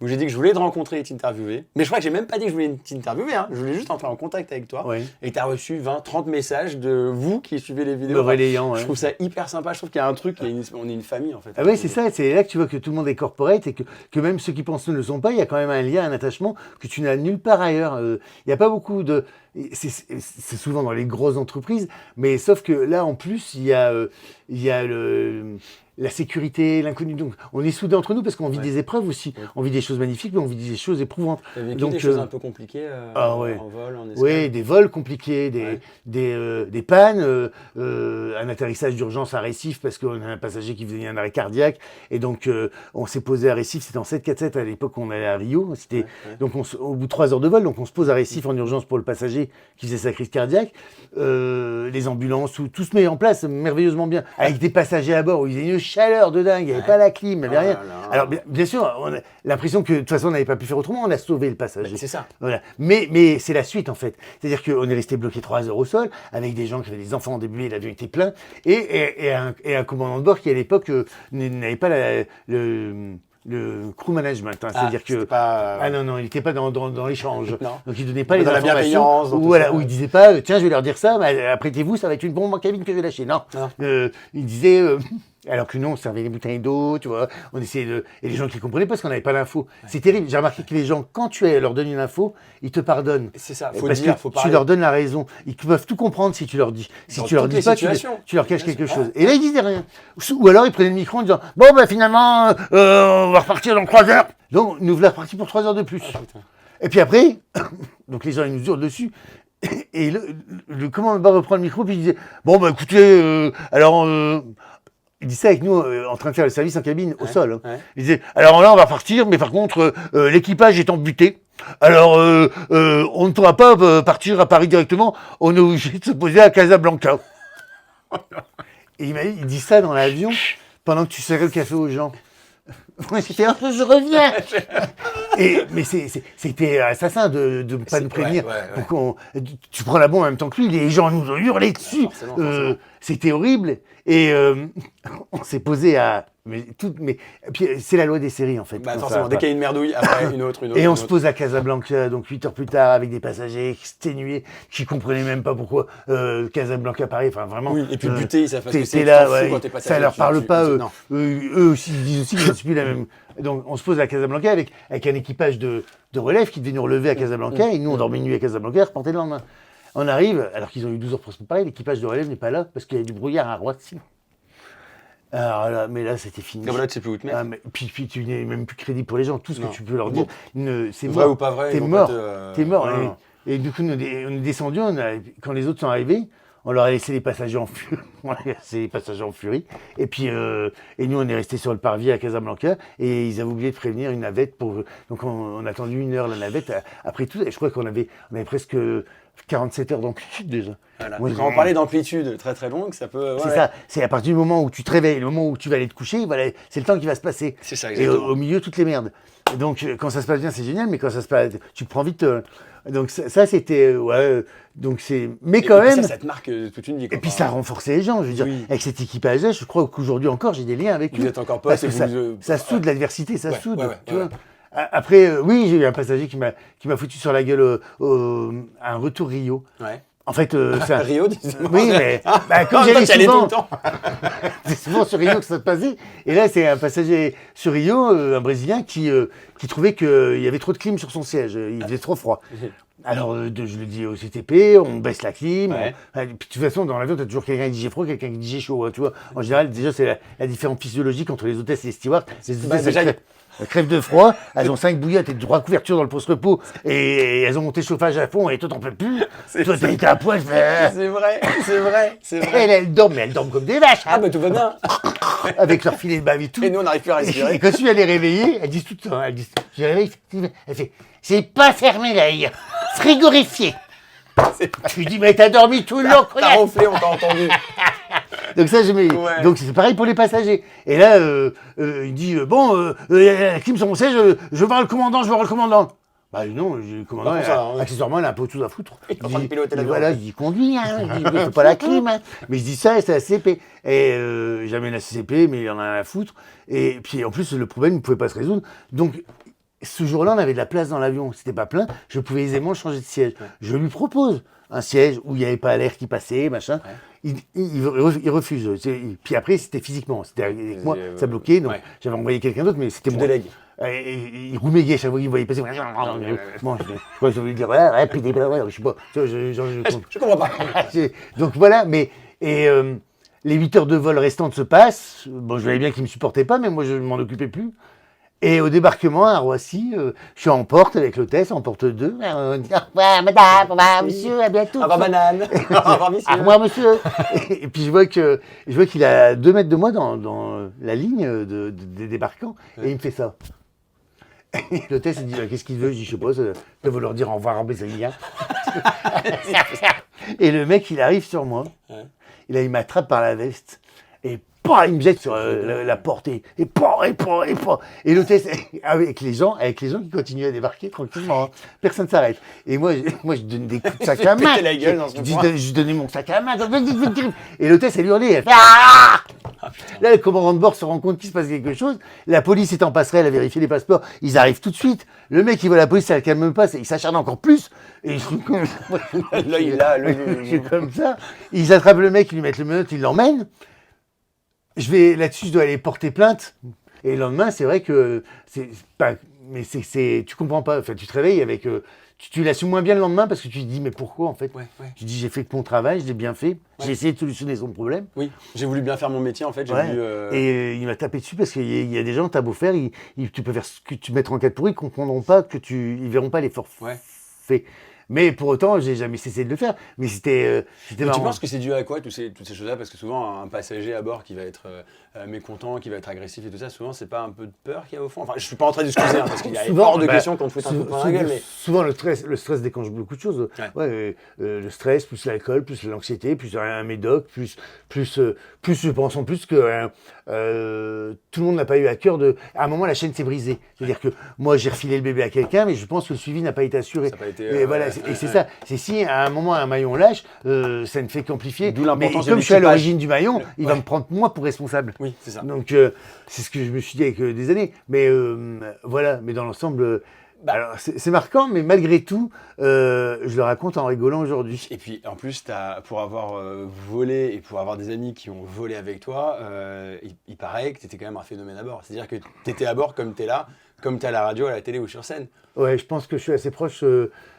où j'ai dit que je voulais te rencontrer et t'interviewer. Mais je crois que j'ai même pas dit que je voulais t'interviewer, hein. Je voulais juste entrer en contact avec toi. Ouais. Et tu as reçu 20, 30 messages de vous qui suivez les vidéos. Me relayant, ouais. Je trouve ça hyper sympa. Je trouve qu'il y a un truc, on est une famille en fait. Ah oui, c'est ça, c'est là que tu vois que tout le monde est corporate et que même ceux qui pensent ne le sont pas, il y a quand même un lien, un attachement que tu n'as nulle part ailleurs. Il n'y a pas beaucoup de... C'est souvent dans les grosses entreprises, mais sauf que là, en plus, il y a la sécurité, l'inconnu. Donc, on est soudés entre nous parce qu'on vit Ouais. des épreuves aussi. Ouais. On vit des choses magnifiques, mais on vit des choses éprouvantes. T'as vécu Donc, des choses un peu compliquées ah ouais. en vol, en escale. Oui, des vols compliqués, Ouais. des pannes, un atterrissage d'urgence à Recife parce qu'on a un passager qui faisait un arrêt cardiaque. Et donc, on s'est posé à Recife, c'était en 747 à l'époque où on allait à Rio. Ouais. Donc, au bout de 3 heures de vol, donc on se pose à Recife en urgence pour le passager qui faisait sa crise cardiaque. Les ambulances, tout se met en place merveilleusement bien. Avec des passagers à bord où il faisait une chaleur de dingue, il n'y avait pas la clim, il n'y avait Oh rien. là là. Alors, bien sûr, on a l'impression que de toute façon, on n'avait pas pu faire autrement, on a sauvé le passager. C'est ça. Voilà. Mais c'est la suite en fait. C'est-à-dire qu'on est resté bloqué 3 heures au sol avec des gens qui avaient des enfants en début, l'avion était plein, et un commandant de bord qui à l'époque n'avait pas le crew management. Hein, Ah, c'est-à-dire que. c'était pas... Ah non, il n'était pas dans l'échange. Non. Donc il ne donnait pas Dans les la informations. bienveillance, dans tout Voilà, ça. où il ne disait pas, tiens, je vais leur dire ça, mais apprêtez-vous, ça va être une bombe en cabine que je vais lâcher. Non. Non. Il disait. Alors que nous, on servait des bouteilles d'eau, tu vois, on essayait de... Et les gens qui comprenaient parce qu'on n'avait pas l'info. C'est terrible. J'ai remarqué que les gens, quand tu leur donnes une info, ils te pardonnent. C'est ça, faut Parce dire, que faut tu parler. leur donnes la raison. Ils peuvent tout comprendre si tu leur dis. Si Dans tu leur toutes dis les pas, situations. tu leur caches Bien quelque sûr. chose. Et là, ils disaient rien. Ou alors, ils prenaient le micro en disant, bon, bah finalement, on va repartir dans 3 heures. Donc, nous voilà repartis pour 3 heures de plus. Putain. Et puis après, donc les gens, ils nous hurlent dessus. Et le commandant reprend le micro, puis il disait, bon, bah écoutez, alors... il dit ça avec nous en train de faire le service en cabine au sol. Hein. Ouais. Il disait, alors là, on va partir, mais par contre, l'équipage est embuté. Alors, on ne pourra pas partir à Paris directement. On est obligé de se poser à Casablanca. Et il dit ça dans l'avion pendant que tu serrais le café aux gens. Ouais, c'était un peu, je reviens. Mais c'était assassin de ne pas nous prévenir. Tu prends la bombe en même temps que lui, les gens nous ont hurlé dessus. Forcément. C'était horrible. Et on s'est posé à... Mais puis, c'est la loi des séries, en fait. Bah, Quand forcément, ça- dès qu'il y a une merdouille, après une autre. Et on une se autre. pose à Casablanca, donc 8 heures plus tard, avec des passagers exténués qui comprenaient même pas pourquoi Casablanca Paris. Enfin, vraiment. Oui, et puis buter, ils savent pas ce que t'es c'est. là, Tu t'en fous ouais, quand t'es passager, ça leur parle pas. non. Eux aussi, ils disent aussi que c'est plus la même. Donc, on se pose à Casablanca avec un équipage de relève qui devait nous relever à Casablanca, et nous, on dormait une nuit à Casablanca et repartait le lendemain. On arrive, alors qu'ils ont eu 12 heures pour se préparer, l'équipage de relève n'est pas là parce qu'il y a du brouillard à Roissy. Alors là, mais là, c'était fini. Comme là, tu sais plus où te mettre. Ah, mais, puis tu n'es même plus crédible pour les gens. Tout ce Non. que tu peux leur Bon. dire, c'est Vrai mort. ou pas vrai, T'es ils vont mort. pas te- T'es mort. Non, non. Et du coup, on est descendu. Quand les autres sont arrivés, on leur a laissé les passagers en furie. On leur a laissé les passagers en furie. Et puis, et nous, on est restés sur le parvis à Casablanca. Et ils avaient oublié de prévenir une navette pour. Donc, on a attendu 1 heure la navette. Après tout, et je crois qu'on avait presque 47 heures d'amplitude déjà. Voilà. Moi, Quand on parlait d'amplitude très très longue, ça peut. c'est ça. C'est à partir du moment où tu te réveilles, le moment où tu vas aller te coucher, voilà, c'est le temps qui va se passer. C'est ça, Et exactement. au milieu, toutes les merdes. Et donc, quand ça se passe bien, c'est génial, mais quand ça se passe, tu te prends vite. Donc, ça c'était. Ouais, donc, c'est. Mais quand Et puis même. ça te marque toute une vie. Et puis, ça a renforcé les gens. Je veux dire, Oui. avec cet équipage-là, je crois qu'aujourd'hui encore, j'ai des liens avec Vous eux. êtes encore potes Parce et que vous. ça soude l'adversité, ça Ouais, soude. ouais, Tu ouais, vois. Après, oui, j'ai eu un passager qui m'a foutu sur la gueule à un retour Rio. Ouais. En fait, c'est un- Rio, dis-moi. Oui, mais bah, comme Toi, j'allais tu y allais tout souvent, le temps. c'est souvent sur Rio que ça se passait. Et là, c'est un passager sur Rio, un Brésilien, qui trouvait qu'il y avait trop de clim sur son siège. Il faisait trop froid. Alors, je le dis au CTP, on baisse la clim. Ouais. Puis, de toute façon, dans l'avion, tu as toujours quelqu'un qui dit j'ai froid, quelqu'un qui dit j'ai chaud. Hein, tu vois. En général, déjà, c'est la différence physiologique entre les hôtesses et les stewards. Les hôtesses, déjà, elles crèvent de froid, elles ont 5 bouillottes et 3 couvertures dans le post-repos, et elles ont monté le chauffage à fond, et toi, t'en peux plus. Toi, t'as été à poil. C'est vrai, c'est vrai, c'est vrai. Elles dorment, mais elles dorment comme des vaches. Ah, Hein, bah tout va bien. avec leur filet de bave et tout. Et nous, on n'arrive plus à Et respirer. quand je suis allé réveiller, elles disent tout le temps, elles disent, je les réveille, elle fait, j'ai pas fermé l'œil, frigorifié. Je lui dis, mais t'as dormi tout le long, T'as connard. ronflé, on t'a entendu. Donc ça, Ouais. donc c'est pareil pour les passagers. Et là, il dit, bon, la clim sur mon siège, je veux voir le commandant, je veux voir le commandant. Bah non, le commandant, Bah, pour ça, ouais. accessoirement, il a un peu tout à foutre. Il est en train de piloter l'avion. Voilà, je dis, conduis, hein. Je dis, faut pas la clim, hein. Mais je dis ça, et c'est la CCP. Et j'amène la CCP, mais il en a rien à foutre. Et puis en plus, le problème, il ne pouvait pas se résoudre. Donc, ce jour-là, on avait de la place dans l'avion. C'était pas plein. Je pouvais aisément changer de siège. Je lui propose un siège où il n'y avait pas l'air qui passait, machin. Il refuse. Puis après, c'était physiquement. C'était avec moi, ça bloquait. Donc, ouais. j'avais envoyé quelqu'un d'autre, mais c'était Tu moi. délègues. Et il roumégait à chaque fois qu'il me voyait passer. Bon, je voulais dire, ouais, puis des je sais pas. Je comprends pas. Donc voilà, mais. Et les 8 heures de vol restantes se passent. Bon, je voyais bien qu'ils ne me supportaient pas, mais moi, je ne m'en occupais plus. Et au débarquement à Roissy, je suis en porte avec l'hôtesse, en porte 2. On dit, au revoir, madame, au revoir, monsieur, à bientôt. Au revoir, banane. Au revoir, monsieur. Au revoir, monsieur. Et puis je vois qu'il a 2 mètres de moi dans la ligne des débarquants, et il me fait ça. Et l'hôtesse, il dit, qu'est-ce qu'il veut? Je dis, je sais pas, ça doit vouloir dire au revoir en brésilien. Et le mec, il arrive sur moi. Ouais. Et là, il m'attrape par la veste. Et Pouah, il me jette sur la porte et pouah. Et l'hôtesse, avec les gens qui continuent à débarquer tranquillement, hein. Personne ne s'arrête. Et moi, je donne des coups de sac à main. Péter la gueule dans son coin. Je donnais mon sac à main. Et l'hôtesse, elle hurlait. Elle fait ah. Là, le commandant de bord se rend compte qu'il se passe quelque chose. La police est en passerelle à vérifier les passeports. Ils arrivent tout de suite. Le mec, il voit la police, ça le calme pas. Il s'acharne encore plus. Et je suis comme L'œil là, je suis comme ça. Ils attrapent le mec, ils lui mettent le menottes, ils l'emmènent. Là-dessus, je dois aller porter plainte. Et le lendemain, c'est vrai que tu comprends pas. Enfin, tu te réveilles avec, tu l'assumes moins bien le lendemain parce que tu te dis mais pourquoi en fait. Ouais. Tu dis j'ai fait que mon travail, je l'ai bien fait. Ouais. J'ai essayé de solutionner son problème. Oui, j'ai voulu bien faire mon métier en fait. J'ai Ouais. voulu, Et il m'a tapé dessus parce qu'il y a des gens, t'as beau faire, tu peux faire ce que tu mettras en cas de pourri, ils comprendront pas ils verront pas l'effort fait. Mais pour autant, j'ai jamais cessé de le faire. Mais c'était Mais marrant. tu penses que c'est dû à quoi toutes ces choses-là? Parce que souvent, un passager à bord qui va être mécontent, qui va être agressif et tout ça, souvent, c'est pas un peu de peur qu'il y a au fond? Enfin, je suis pas en train d'excuser, hein, parce qu'il y a hors de question qu'on te foute un coup dans la gueule. Mais... Souvent, le stress déclenche beaucoup de choses. Le stress, plus l'alcool, plus l'anxiété, plus un médoc, plus je pense en plus que tout le monde n'a pas eu à cœur de... À un moment, la chaîne s'est brisée. C'est-à-dire que moi, j'ai refilé le bébé à quelqu'un, mais je pense que le suivi n'a pas été assuré. Ça n'a pas été... Et voilà, et c'est ça. C'est si à un moment, un maillon lâche, ça ne fait qu'amplifier. D'où l'importance mais comme de je suis à l'équipage. l'origine du maillon, il va me prendre moi pour responsable. Oui, c'est ça. Donc, c'est ce que je me suis dit avec des années. Mais voilà, mais dans l'ensemble... alors, c'est marquant, mais malgré tout, je le raconte en rigolant aujourd'hui. Et puis, en plus, pour avoir volé et pour avoir des amis qui ont volé avec toi, il paraît que tu étais quand même un phénomène à bord. C'est-à-dire que tu étais à bord comme tu es là, comme tu es à la radio, à la télé ou sur scène. Ouais, je pense que je suis assez proche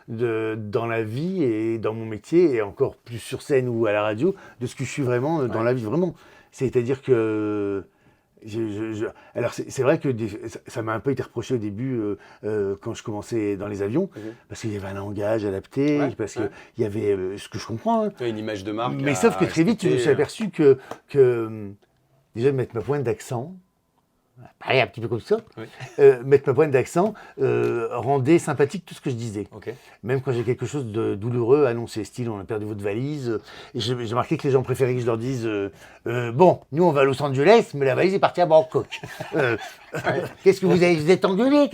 dans la vie et dans mon métier, et encore plus sur scène ou à la radio, de ce que je suis vraiment dans la vie, vraiment. C'est-à-dire que... Alors c'est vrai que ça m'a un peu été reproché au début quand je commençais dans les avions, parce qu'il y avait un langage adapté, parce qu'il y avait ce que je comprends. Hein. Tu as une image de marque. Mais sauf que très vite, je me suis aperçu que déjà de mettre ma pointe d'accent, parler un petit peu comme ça, mettre ma pointe d'accent rendait sympathique tout ce que je disais. Okay. Même quand j'ai quelque chose de douloureux à annoncer, style on a perdu votre valise. Et j'ai remarqué que les gens préféraient que je leur dise bon, nous on va à Los Angeles, mais la valise est partie à Bangkok. Qu'est-ce que vous avez, vous êtes engueulé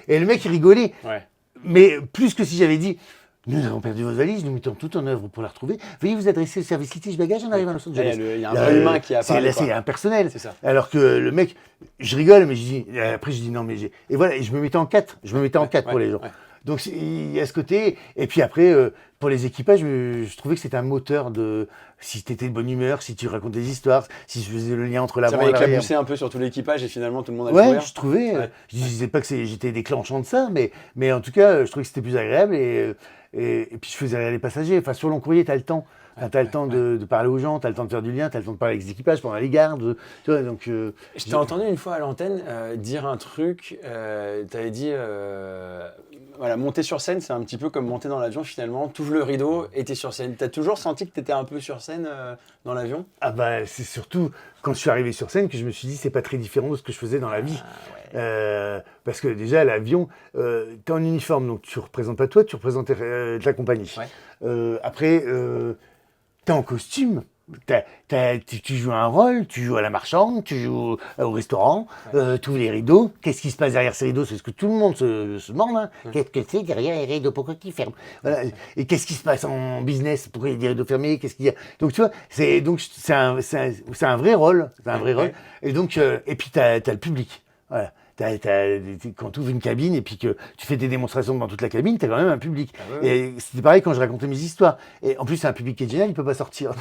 et le mec il rigolait. Ouais. Mais plus que si j'avais dit nous avons perdu votre valise, nous mettons tout en œuvre pour la retrouver. Veuillez vous adresser au service litige bagage, on arrive à Los Angeles. Il y a un vrai humain qui a parlé. C'est impersonnel. C'est ça. Alors que le mec, je rigole, mais après je dis non, mais et voilà, et je me mettais en 4. Je me mettais en 4 pour les gens. Ouais. Donc il y a ce côté. Et puis après, pour les équipages, je trouvais que c'était un moteur de. Si tu étais de bonne humeur, si tu racontes des histoires, si je faisais le lien entre l'avant et l'arrière. Ça va éclabousser un peu sur tout l'équipage et finalement tout le monde a le sourire. Ouais, je trouvais. Je disais pas que j'étais déclenchant de ça, mais en tout cas, je trouvais que c'était plus agréable et puis je faisais rire les passagers. Enfin, sur long courrier, tu as le temps. Tu as le temps de parler aux gens, tu as le temps de faire du lien, tu as le temps de parler avec les équipages pendant les gardes. Tu vois, donc, je t'ai entendu une fois à l'antenne dire un truc. Tu avais dit voilà, monter sur scène, c'est un petit peu comme monter dans l'avion finalement. Tu ouvres le rideau et tu es sur scène. Tu as toujours senti que tu étais un peu sur scène dans l'avion? Ah bah, c'est surtout quand je suis arrivé sur scène que je me suis dit c'est pas très différent de ce que je faisais dans la vie. Parce que déjà, l'avion, tu es en uniforme, donc tu ne représentes pas toi, tu représentes ta compagnie. Ouais. Après, tu es en costume. Tu joues un rôle, tu joues à la marchande, tu joues au restaurant, tu ouvres les rideaux. Qu'est-ce qui se passe derrière ces rideaux? C'est ce que tout le monde se demande. Hein. Qu'est-ce que c'est derrière les rideaux? Pourquoi ils ferment? Voilà. Et qu'est-ce qui se passe en business? Pourquoi il y a des rideaux fermés? Qu'est-ce qu'il y a? Donc tu vois, c'est un vrai rôle. C'est un vrai rôle. Et donc, et puis tu as le public. Voilà. Quand tu ouvres une cabine et puis que tu fais des démonstrations dans toute la cabine, tu as quand même un public. Ah ouais. Et c'était pareil quand je racontais mes histoires. Et en plus, c'est un public qui est génial, il ne peut pas sortir.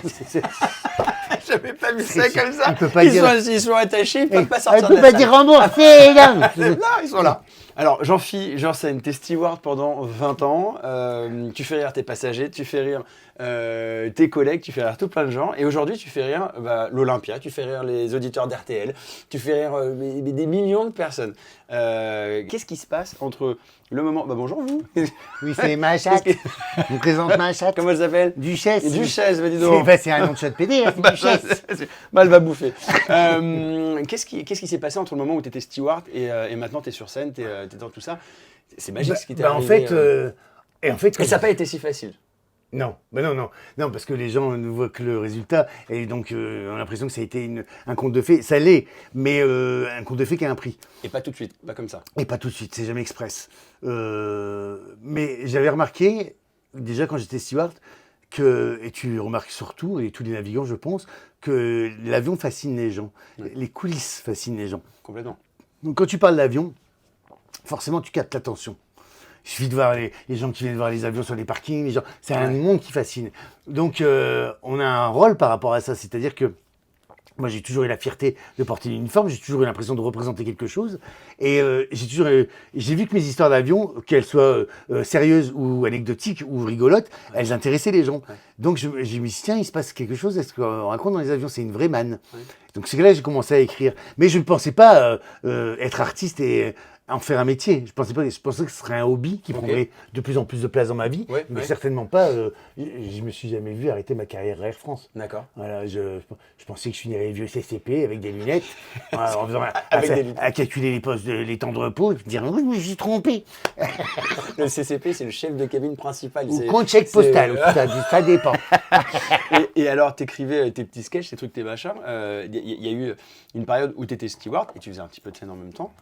J'avais pas vu ça comme ça. Ils sont attachés, ils ne peuvent pas sortir. Ils ne peuvent pas dire remboursé. Là, ils sont là. Alors, Jean-Phi Janssen, t'es steward pendant 20 ans. Tu fais rire tes passagers, tu fais rire tes collègues, tu fais rire tout plein de gens. Et aujourd'hui, tu fais rire l'Olympia, tu fais rire les auditeurs d'RTL, tu fais rire des millions de personnes. Qu'est-ce qui se passe entre le moment... bonjour, vous. Oui, c'est ma chatte. Je vous présente ma chatte. Comment elle s'appelle? Duchesse. Duchesse, dis donc. C'est un nom de chat PD, c'est Duchesse. Elle va bouffer. Qu'est-ce qui s'est passé entre le moment où tu étais steward et maintenant tu es sur scène, tu es dans tout ça? C'est magique ce qui t'est arrivé. En fait, et ça n'a pas été si facile. Non, non, parce que les gens ne voient que le résultat et donc on a l'impression que ça a été un conte de fées. Ça l'est, mais un conte de fées qui a un prix. Et pas tout de suite, pas comme ça. Et pas tout de suite, c'est jamais express. Mais j'avais remarqué, déjà quand j'étais steward, et tu remarques surtout, et tous les navigants je pense, que l'avion fascine les gens. Oui. Les coulisses fascinent les gens. Complètement. Donc quand tu parles d'avion, forcément tu captes l'attention. Il suffit de voir les gens qui viennent voir les avions sur les parkings, c'est un monde qui fascine. Donc on a un rôle par rapport à ça, c'est-à-dire que moi j'ai toujours eu la fierté de porter l'uniforme, j'ai toujours eu l'impression de représenter quelque chose, et j'ai vu que mes histoires d'avion, qu'elles soient sérieuses ou anecdotiques ou rigolotes, elles intéressaient les gens. Ouais. Donc je me suis dit tiens, il se passe quelque chose, est-ce qu'on raconte dans les avions, c'est une vraie manne. Ouais. Donc c'est là que j'ai commencé à écrire, mais je ne pensais pas être artiste et en faire un métier. Je pensais que ce serait un hobby qui prendrait de plus en plus de place dans ma vie, Ouais, mais ouais. certainement pas. Je me suis jamais vu arrêter ma carrière à Air France. D'accord. Voilà, je pensais que je finirais vieux CCP avec des lunettes, en faisant Avec des lunettes. à calculer les temps de repos et puis dire oui, je me suis trompé. Le CCP, c'est le chef de cabine principal. Ou compte chèque postal, ça dépend. Et alors, t'écrivais tes petits sketchs, tes trucs, tes machins. Il y a eu une période où t'étais steward et tu faisais un petit peu de scène en même temps.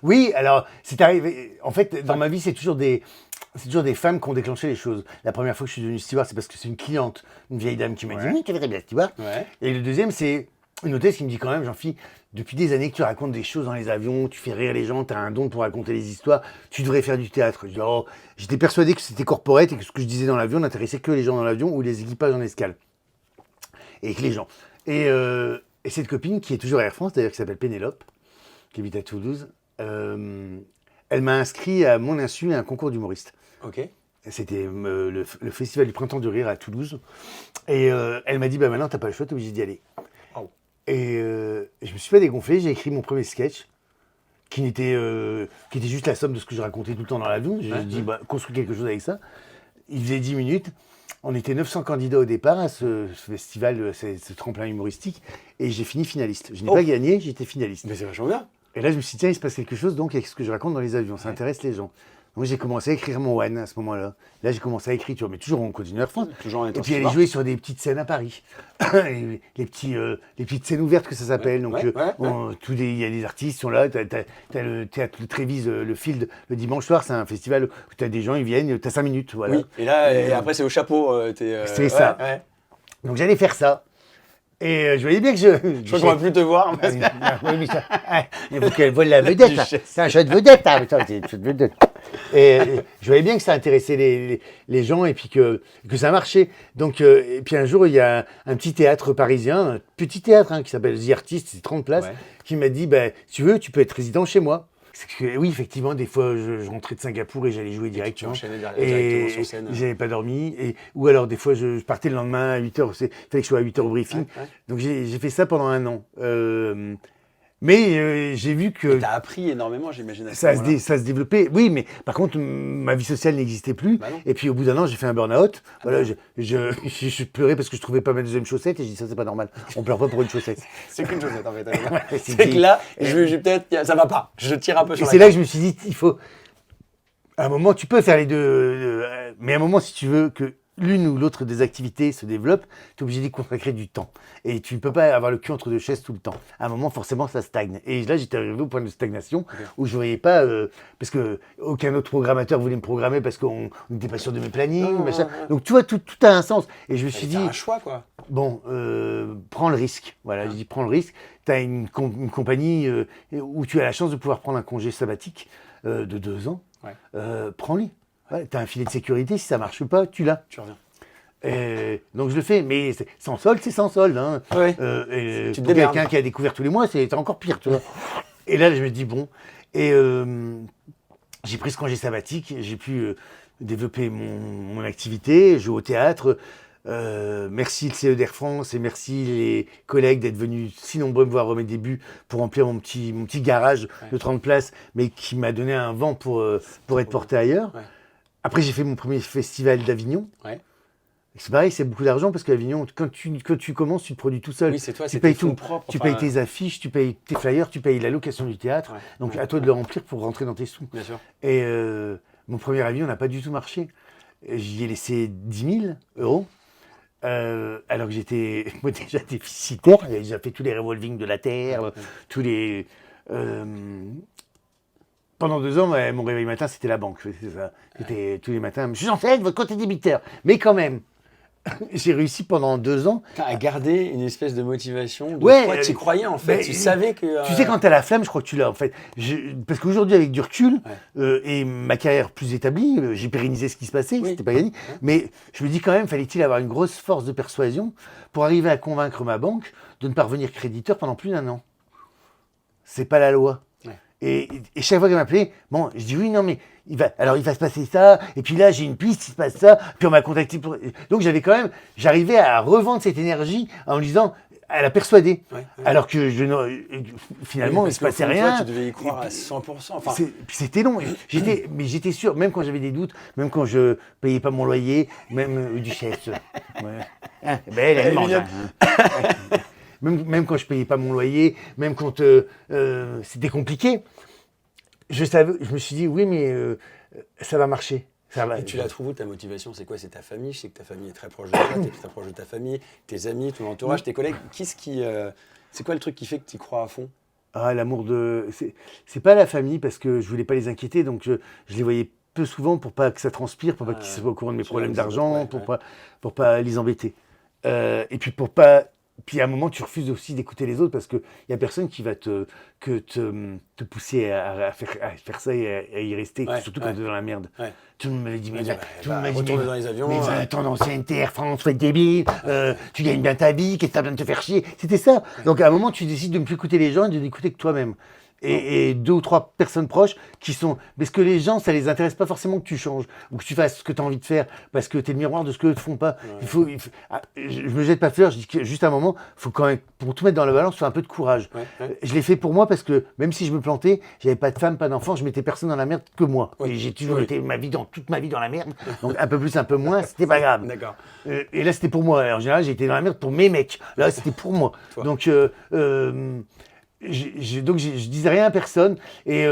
Oui, alors c'est arrivé. En fait, dans ma vie, c'est toujours des femmes qui ont déclenché les choses. La première fois que je suis devenu steward, c'est parce que c'est une cliente, une vieille dame qui m'a dit oui, tu verrais bien steward. Ouais. Et le deuxième, c'est une hôtesse qui me dit quand même, Jean-Philippe, depuis des années que tu racontes des choses dans les avions, tu fais rire les gens, tu as un don pour raconter les histoires, tu devrais faire du théâtre. Je dis, oh, j'étais persuadé que c'était corporate et que ce que je disais dans l'avion n'intéressait que les gens dans l'avion ou les équipages en escale. Et que les gens. Et cette copine, qui est toujours à Air France, d'ailleurs, qui s'appelle Pénélope, qui habite à Toulouse, elle m'a inscrit à mon insu à un concours d'humoriste. Ok. C'était le festival du Printemps du Rire à Toulouse. Et elle m'a dit, bah maintenant, t'as pas le choix, t'es obligé d'y aller. Oh. Et je me suis pas dégonflé, j'ai écrit mon premier sketch, qui était juste la somme de ce que je racontais tout le temps dans l'avion. J'ai dit, bah, construis quelque chose avec ça. Il faisait 10 minutes. On était 900 candidats au départ à ce festival, ce tremplin humoristique. Et j'ai fini finaliste. Je n'ai pas gagné, j'étais finaliste. Mais c'est vachement bien. Et là, je me suis dit, tiens, il se passe quelque chose donc avec ce que je raconte dans les avions. Ça intéresse les gens. Donc, j'ai commencé à écrire mon one à ce moment-là. Là, j'ai commencé à écrire, mais toujours on continue à reprendre. Toujours en étant Et puis, aller steward. jouer sur des petites scènes à Paris. les petites scènes ouvertes que ça s'appelle. Donc, il y a des artistes qui sont là. Tu as le théâtre de Trévise, le Field, le dimanche soir. C'est un festival où tu as des gens, ils viennent, tu as 5 minutes. Voilà. Oui. Et là, et après, c'est au chapeau. C'est ça. Ouais. Donc, j'allais faire ça. Et je voyais bien que Je crois qu'on va plus te voir. Parce que... Il faut qu'elle vole la vedette. Là. C'est un choix de vedette. Hein. Putain, c'est un choix de vedette. Et je voyais bien que ça intéressait les gens et puis que ça marchait. Donc, et puis un jour, il y a un petit théâtre parisien, un petit théâtre qui s'appelle The Artist, c'est 30 places, qui m'a dit, bah, si tu veux, tu peux être résident chez moi. Oui, effectivement, des fois, je rentrais de Singapour et j'allais jouer directement. Directement sur scène. J'avais pas dormi. Ou alors, des fois, je partais le lendemain à 8h. Il fallait que je sois à 8h au briefing. Donc, j'ai fait ça pendant un an. Mais j'ai vu que T'as appris énormément, j'imagine. ça se développait. Oui, mais par contre, ma vie sociale n'existait plus. Bah et puis, au bout d'un an, j'ai fait un burn-out. Voilà, je pleurais parce que je trouvais pas ma deuxième chaussette. Et j'ai dit, ça, c'est pas normal. On pleure pas pour une chaussette. C'est qu'une chaussette, en fait. Ouais, C'est que là, peut-être, ça va pas. Je tire un peu Et sur la c'est là que je me suis dit, il faut. À un moment, tu peux faire les deux. Mais à un moment, si tu veux que l'une ou l'autre des activités se développe, tu es obligé d'y consacrer du temps. Et tu ne peux pas avoir le cul entre deux chaises tout le temps. À un moment, forcément, ça stagne. Et là, j'étais arrivé au point de stagnation où je ne voyais pas, parce qu'aucun autre programmateur voulait me programmer parce qu'on n'était pas sûr de mes plannings. Machin. Donc, tu vois, tout a un sens. Et je me suis dit, un choix, quoi. Bon, prends le risque. Voilà, je dis prends le risque. Tu as une compagnie où tu as la chance de pouvoir prendre un congé sabbatique de 2 ans. Prends-le. Ouais, tu as un filet de sécurité, si ça marche pas, tu l'as. Tu reviens. Donc je le fais, mais sans solde, c'est sans solde. Hein. Ouais. Pour quelqu'un qui a découvert tous les mois, c'est encore pire, tu vois. Et là, je me dis, bon. Et j'ai pris ce congé sabbatique, j'ai pu développer mon activité, jouer au théâtre. Merci le CE d'Air France et merci les collègues d'être venus si nombreux me voir au mes débuts pour remplir mon petit garage de 30 places, mais qui m'a donné un vent pour être porté ailleurs. Ouais. Après, j'ai fait mon premier festival d'Avignon. Ouais. C'est pareil, c'est beaucoup d'argent parce qu'Avignon, quand tu commences, tu te produis tout seul. Oui, c'est toi, tu payes tout. Tu payes tes affiches, tu payes tes flyers, tu payes la location du théâtre. Ouais. Donc, à toi de le remplir pour rentrer dans tes sous. Bien sûr. Et mon premier Avignon n'a pas du tout marché. j'y ai laissé 10 000 euros. Alors que j'étais moi, déjà déficitaire, j'avais déjà fait tous les revolvings de la terre, tous les. Pendant 2 ans, mon réveil matin, c'était la banque. C'est ça. C'était tous les matins. Je suis en fait votre compte est débiteur. Mais quand même, j'ai réussi pendant 2 ans. À garder une espèce de motivation. Ouais, Toi, tu y croyais en fait. Tu savais que. Tu sais, quand t'as la flamme, je crois que tu l'as en fait. Parce qu'aujourd'hui, avec du recul et ma carrière plus établie, j'ai pérennisé ce qui se passait, c'était pas gagné. Mais je me dis quand même, fallait-il avoir une grosse force de persuasion pour arriver à convaincre ma banque de ne pas revenir créditeur pendant plus d'1 an. C'est pas la loi. Et chaque fois qu'elle m'appelait, bon, je dis oui, non, mais il va se passer ça, et puis là, j'ai une piste, il se passe ça, puis on m'a contacté pour. Donc j'arrivais à revendre cette énergie en lui disant, à la persuader. Alors que finalement, il ne se passait rien. Toi, tu devais y croire à 100%. Enfin... C'était long. Mais j'étais sûr, même quand j'avais des doutes, même quand je payais pas mon loyer, même du chef. Ouais. Belle, elle mange. Même quand je payais pas mon loyer, même quand c'était compliqué, je me suis dit oui, mais ça va marcher. Ça va. Et tu la trouves où ta motivation? C'est quoi? C'est ta famille? Je sais que ta famille est très proche de toi, tu es très proche de ta famille, tes amis, ton entourage, tes collègues. C'est quoi le truc qui fait que tu y crois à fond? Ah, l'amour de. C'est pas la famille parce que je voulais pas les inquiéter, donc je les voyais peu souvent pour pas que ça transpire, pour pas qu'ils soient au courant de mes problèmes d'argent, pour pas les embêter. Et puis pour pas. Puis à un moment, tu refuses aussi d'écouter les autres parce qu'il n'y a personne qui va te pousser à faire ça et à y rester, surtout quand tu es dans la merde. Tout le monde m'avait dit, retourne dans les avions. Mais va attendre ancienneté, Air France, faut être débile, tu gagnes bien ta vie, qu'est-ce que tu as besoin de te faire chier? C'était ça. Donc à un moment, tu décides de ne plus écouter les gens et de n'écouter que toi-même. Et 2 ou 3 personnes proches qui sont... Parce que les gens, ça les intéresse pas forcément que tu changes ou que tu fasses ce que tu as envie de faire parce que tu es le miroir de ce qu'eux ne font pas. Je me jette pas fleur, je dis que juste un moment, faut quand même, pour tout mettre dans la balance, il faut un peu de courage. Je l'ai fait pour moi parce que même si je me plantais, j'avais pas de femme, pas d'enfant, je mettais personne dans la merde que moi. Et j'ai toujours été toute ma vie dans la merde. Donc un peu plus, un peu moins, c'était pas grave. D'accord. Et là, c'était pour moi. En général, j'ai été dans la merde pour mes mecs. Là, c'était pour moi. Donc... je disais rien à personne et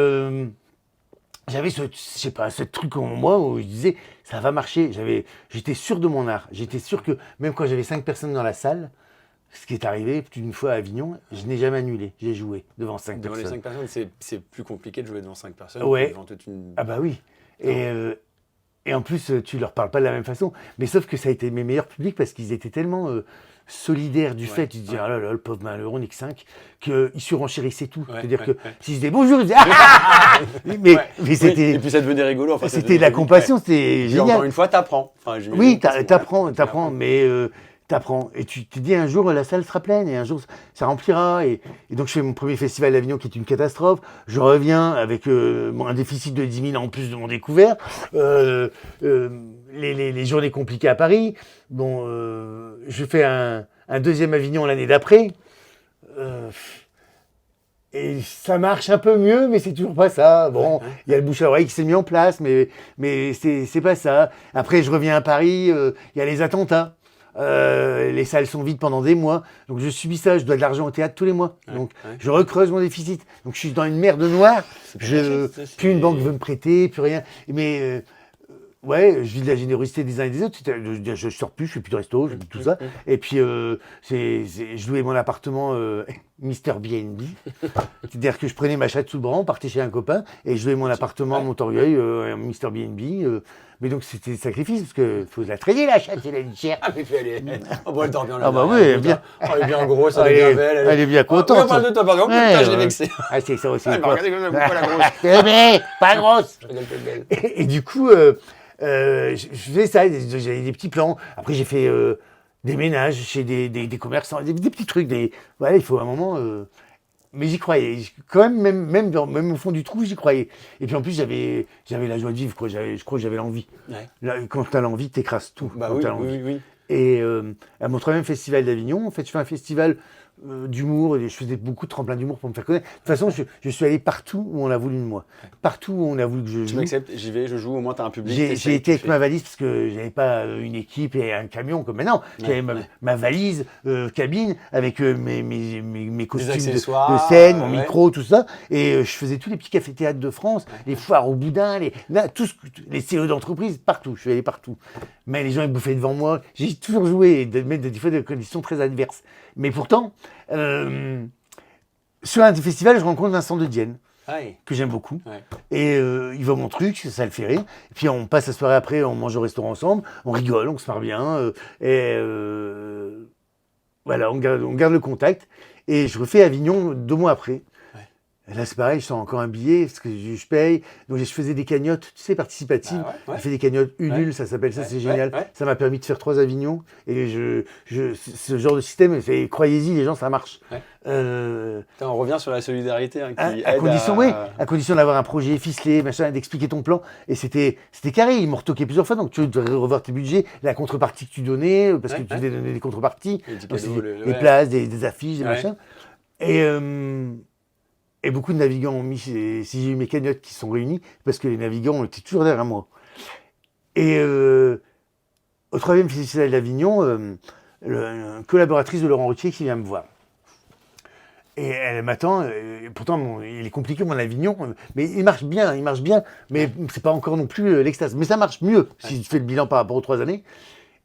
j'avais ce truc en moi où je disais ça va marcher. J'étais sûr de mon art. J'étais sûr que même quand j'avais 5 personnes dans la salle, ce qui est arrivé plus d'une fois à Avignon, je n'ai jamais annulé. J'ai joué devant 5 personnes. Devant les 5 personnes, c'est plus compliqué de jouer devant 5 personnes. Ouais. Devant toute une... Ah bah oui. Et en plus, tu leur parles pas de la même façon. Mais sauf que ça a été mes meilleurs publics parce qu'ils étaient tellement solidaires du fait, ils se disaient, ah là là, le pauvre malheureux, Nick 5, qu'ils surenchérissaient tout. C'est-à-dire que s'ils disaient bonjour, ils disaient mais c'était. Et puis ça devenait rigolo. Enfin, c'était de la compassion, c'était génial. Encore une fois, t'apprends. Enfin, oui, t'apprends, mais t'apprends. Et tu te dis un jour, la salle sera pleine et un jour, ça remplira. Et donc, je fais mon premier festival d'Avignon qui est une catastrophe. Je reviens avec un déficit de 10 000 en plus de mon découvert. Les journées compliquées à Paris. Bon, je fais un deuxième Avignon l'année d'après. Et ça marche un peu mieux, mais c'est toujours pas ça. Bon, il y a le bouche à oreille qui s'est mis en place, mais c'est pas ça. Après, je reviens à Paris, il y a les attentats. Les salles sont vides pendant des mois, donc je subis ça, je dois de l'argent au théâtre tous les mois, donc je recreuse mon déficit, donc je suis dans une merde noire, plus une banque veut me prêter, plus rien, mais ouais, je vis de la générosité des uns et des autres, je sors plus, je fais plus de resto, je fais plus tout ça, et puis je louais mon appartement Mr. B&B, c'est-à-dire que je prenais ma chatte sous le bras, partais chez un copain, et je louais mon appartement à Montorgueil, Mr. B&B, mais donc c'était des sacrifices parce que faut la traîner la chatte, c'est la litière. Ah mais puis elle dort bien là. Ah bah oui, elle est bien. Elle est bien grosse, elle est bien belle. Elle est bien contente. On parle de toi par exemple, putain, je l'ai vexée. Ah c'est ça aussi. Regardez comme ça, pourquoi la grosse. Mais pas grosse. Je rigole, belle. Et du coup, je faisais ça, j'avais des petits plans. Après j'ai fait des ménages chez des commerçants, des petits trucs. Voilà, il faut un moment. Mais j'y croyais, quand même au fond du trou, j'y croyais. Et puis en plus, j'avais la joie de vivre, quoi. Je crois que j'avais l'envie. Là, quand tu as l'envie, tu écrases tout. Bah quand oui, t'as l'envie. oui. Et à mon troisième festival d'Avignon, en fait, je fais un festival d'humour, et je faisais beaucoup de tremplins d'humour pour me faire connaître. De toute façon, je suis allé partout où on a voulu de moi. Partout où on a voulu que je Tu joue. m'acceptes, j'y vais, je joue, au moins t'as un public. J'ai été avec ma valise parce que j'avais pas une équipe et un camion comme maintenant. J'avais ma valise cabine avec mes costumes de scène, mon micro, tout ça. Et je faisais tous les petits cafés-théâtres de France, les foires au boudin, les CE d'entreprise, partout. Je suis allé partout. Mais les gens ils bouffaient devant moi. J'ai toujours joué, mais des fois de conditions très adverses. Mais pourtant, sur un festival, je rencontre Vincent de Dienne. Que j'aime beaucoup. Et il voit mon truc, ça le fait rire. Et puis on passe la soirée après, on mange au restaurant ensemble, on rigole, on se marre bien. Voilà, on garde le contact. Et je refais Avignon 2 mois après. Et là, c'est pareil, je sors encore un billet parce que je paye. Donc, je faisais des cagnottes, tu sais, participatives. Je fais des cagnottes Ulule, ça s'appelle ça, c'est génial. Ça m'a permis de faire 3 Avignons. Et ce genre de système, croyez-y, les gens, ça marche. On revient sur la solidarité qui à condition d'avoir un projet ficelé, machin, d'expliquer ton plan. Et c'était carré, ils m'ont retoqué plusieurs fois. Donc, tu devrais revoir tes budgets, la contrepartie que tu donnais, parce que tu devais donner des contreparties, des places, des affiches, des machins. Et beaucoup de navigants ont mis, si j'ai eu mes cagnottes qui sont réunies, parce que les navigants étaient toujours derrière moi. Et au 3e festival d'Avignon, une collaboratrice de Laurent Ruquier qui vient me voir. Et elle m'attend, pourtant il est compliqué mon Avignon, mais il marche bien, mais c'est pas encore non plus l'extase. Mais ça marche mieux si tu fais le bilan par rapport aux 3 années.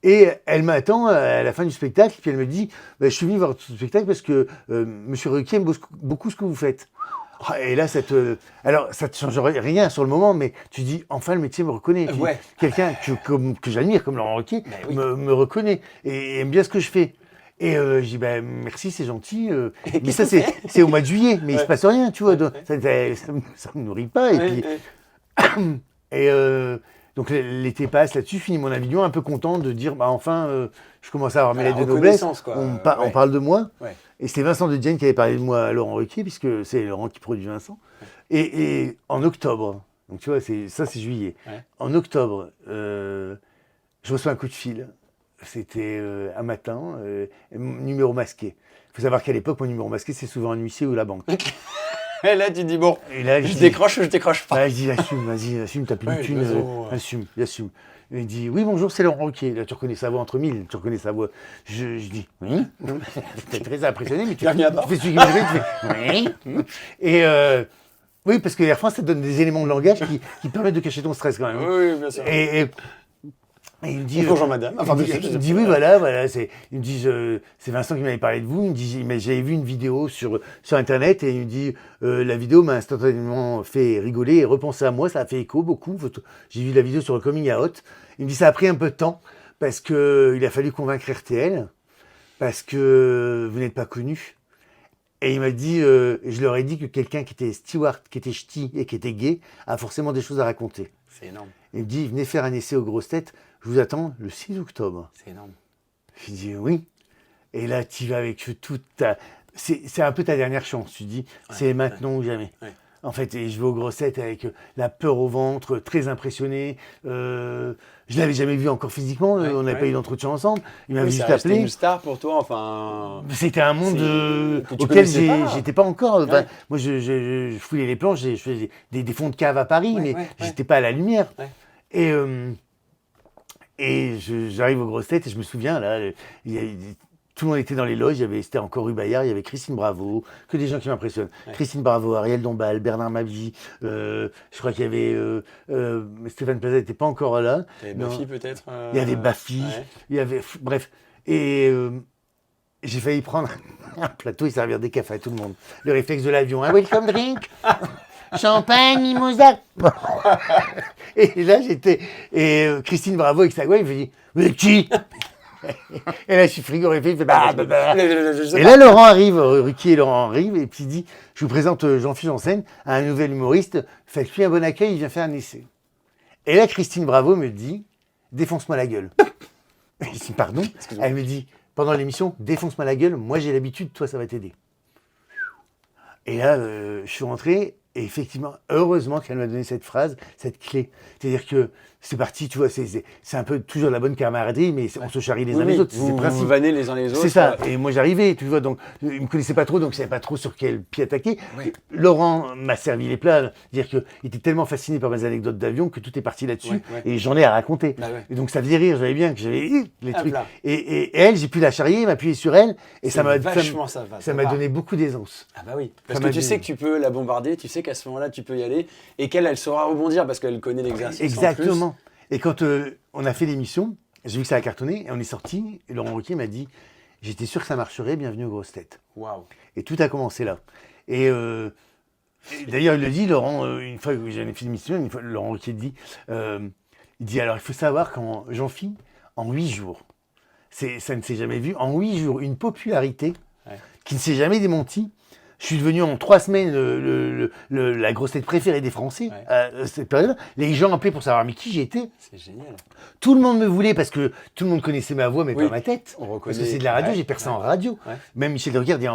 Et elle m'attend à la fin du spectacle, puis elle me dit je suis venu voir ce spectacle parce que Monsieur Ruquier aime beaucoup ce que vous faites. Et là, alors ça te change rien sur le moment, mais tu dis enfin le métier me reconnaît. Quelqu'un que j'admire comme Laurent Ruquier me reconnaît et aime bien ce que je fais. Et je dis merci, c'est gentil. Mais ça c'est au mois de juillet, mais il se passe rien, tu vois. Ça me nourrit pas. Et puis donc l'été passe là-dessus, je finis mon Avignon un peu content de dire enfin je commence à avoir mes lettres de noblesse. On parle de moi. Et c'est Vincent de Dienne qui avait parlé de moi à Laurent Ruquier, puisque c'est Laurent qui produit Vincent. Et en octobre, donc tu vois, c'est juillet. En octobre, je reçois un coup de fil. C'était un matin, numéro masqué. Il faut savoir qu'à l'époque, mon numéro masqué, c'est souvent un huissier ou la banque. Et là, tu dis bon, je décroche ou je décroche pas. Je dis assume, t'as plus de thunes, assume. Il dit oui, bonjour, c'est Laurent Ruquier. Là, tu reconnais sa voix entre mille, tu reconnais sa voix. Je dis oui. T'es très impressionné, mais tu fais celui qui me dit, tu fais oui. Et oui, parce que Air France, ça donne des éléments de langage qui permettent de cacher ton stress quand même. Oui, bien sûr. Et il me dit bonjour madame. Il me dit oui, voilà. Il me dit c'est Vincent qui m'avait parlé de vous. Il me dit mais j'avais vu une vidéo sur internet et il me dit la vidéo m'a instantanément fait rigoler et repenser à moi. Ça a fait écho beaucoup. J'ai vu la vidéo sur le coming out. Il me dit ça a pris un peu de temps parce que il a fallu convaincre RTL parce que vous n'êtes pas connu. Et il m'a dit, je leur ai dit que quelqu'un qui était steward, qui était ch'ti et qui était gay a forcément des choses à raconter. C'est énorme. Il me dit venez faire un essai aux grosses têtes. Je vous attends le 6 octobre. C'est énorme. Je dis oui. Et là, tu vas avec toute ta... C'est un peu ta dernière chance. Tu dis, c'est maintenant ou jamais. En fait, et je vais aux grossettes avec la peur au ventre, très impressionné. Je l'avais jamais vu encore physiquement. On n'avait pas eu d'entretien ensemble. Il m'avait juste appelé. C'était une star pour toi, enfin. C'était un monde auquel j'étais pas encore. Enfin, moi, je fouillais les planches, je faisais des fonds de cave à Paris, mais j'étais pas à la lumière. Et j'arrive aux grosses têtes et je me souviens, là, tout le monde était dans les loges, c'était encore rue Bayard, il y avait Christine Bravo, que des gens qui m'impressionnent. Christine Bravo, Ariel Dombal, Bernard Mabie, je crois qu'il y avait... Stéphane Plaza n'était pas encore là. Il y avait Baffy peut-être Il y avait Baffy, il y avait... Bref. Et j'ai failli prendre un plateau et servir des cafés à tout le monde. Le réflexe de l'avion, un welcome drink champagne, mimosa. Et là, Christine Bravo avec sa voix, il me dit « Mais qui ?» Et là, je suis frigorifié, il fait Et là, Laurent arrive, Ruquier et Laurent arrivent, et puis il dit « Je vous présente Jean-Philippe Janssen, un nouvel humoriste, faites-lui un bon accueil, il vient faire un essai. » Et là, Christine Bravo me dit « Défonce-moi la gueule. » Je dis « Pardon ?» Elle me dit « Pendant l'émission, défonce-moi la gueule, moi j'ai l'habitude, toi ça va t'aider. » Et là, je suis rentré, Et effectivement, heureusement qu'elle m'a donné cette phrase, cette clé. C'est-à-dire que c'est parti, tu vois, c'est un peu toujours la bonne camaraderie, mais on se charrie les uns les autres. C'est le principe. Vous vannez les uns les autres. C'est ça. Et moi, j'arrivais, tu vois, donc il me connaissait pas trop, donc je savais pas trop sur quel pied attaquer. Ouais. Laurent m'a servi les plats, c'est-à-dire qu'il était tellement fasciné par mes anecdotes d'avion que tout est parti là-dessus, Ouais. et j'en ai à raconter. Bah ouais. Et donc ça faisait rire, j'avais bien que j'avais les Hop trucs. là. Et elle, j'ai pu la charrier, m'appuyer sur elle, et ça m'a vachement ça m'a donné beaucoup d'aisance. Ah bah oui, parce Ça que m'a tu dit- sais que tu peux la bombarder, tu sais qu'à ce moment-là tu peux y aller et qu'elle elle saura rebondir parce qu'elle connaît l'exercice. Exactement. Et quand on a fait l'émission, j'ai vu que ça a cartonné, et on est sorti, et Laurent Ruquier m'a dit « J'étais sûr que ça marcherait, bienvenue aux grosses têtes ». Waouh. Et tout a commencé là. Et d'ailleurs, il le dit, Laurent, une fois que j'en ai fait l'émission, une fois, Laurent Ruquier dit, il dit, alors il faut savoir qu'en Jean-Phi, en 8 jours, ça ne s'est jamais vu, en 8 jours, une popularité qui ne s'est jamais démentie. Je suis devenu en 3 semaines la grosse tête préférée des Français à cette période. Les gens appelaient pour savoir mais qui j'étais. C'est génial. Tout le monde me voulait parce que tout le monde connaissait ma voix mais pas ma tête. On reconnaît. Parce que c'est de la radio, j'ai percé en radio. Ouais. Même Michel Drucker dit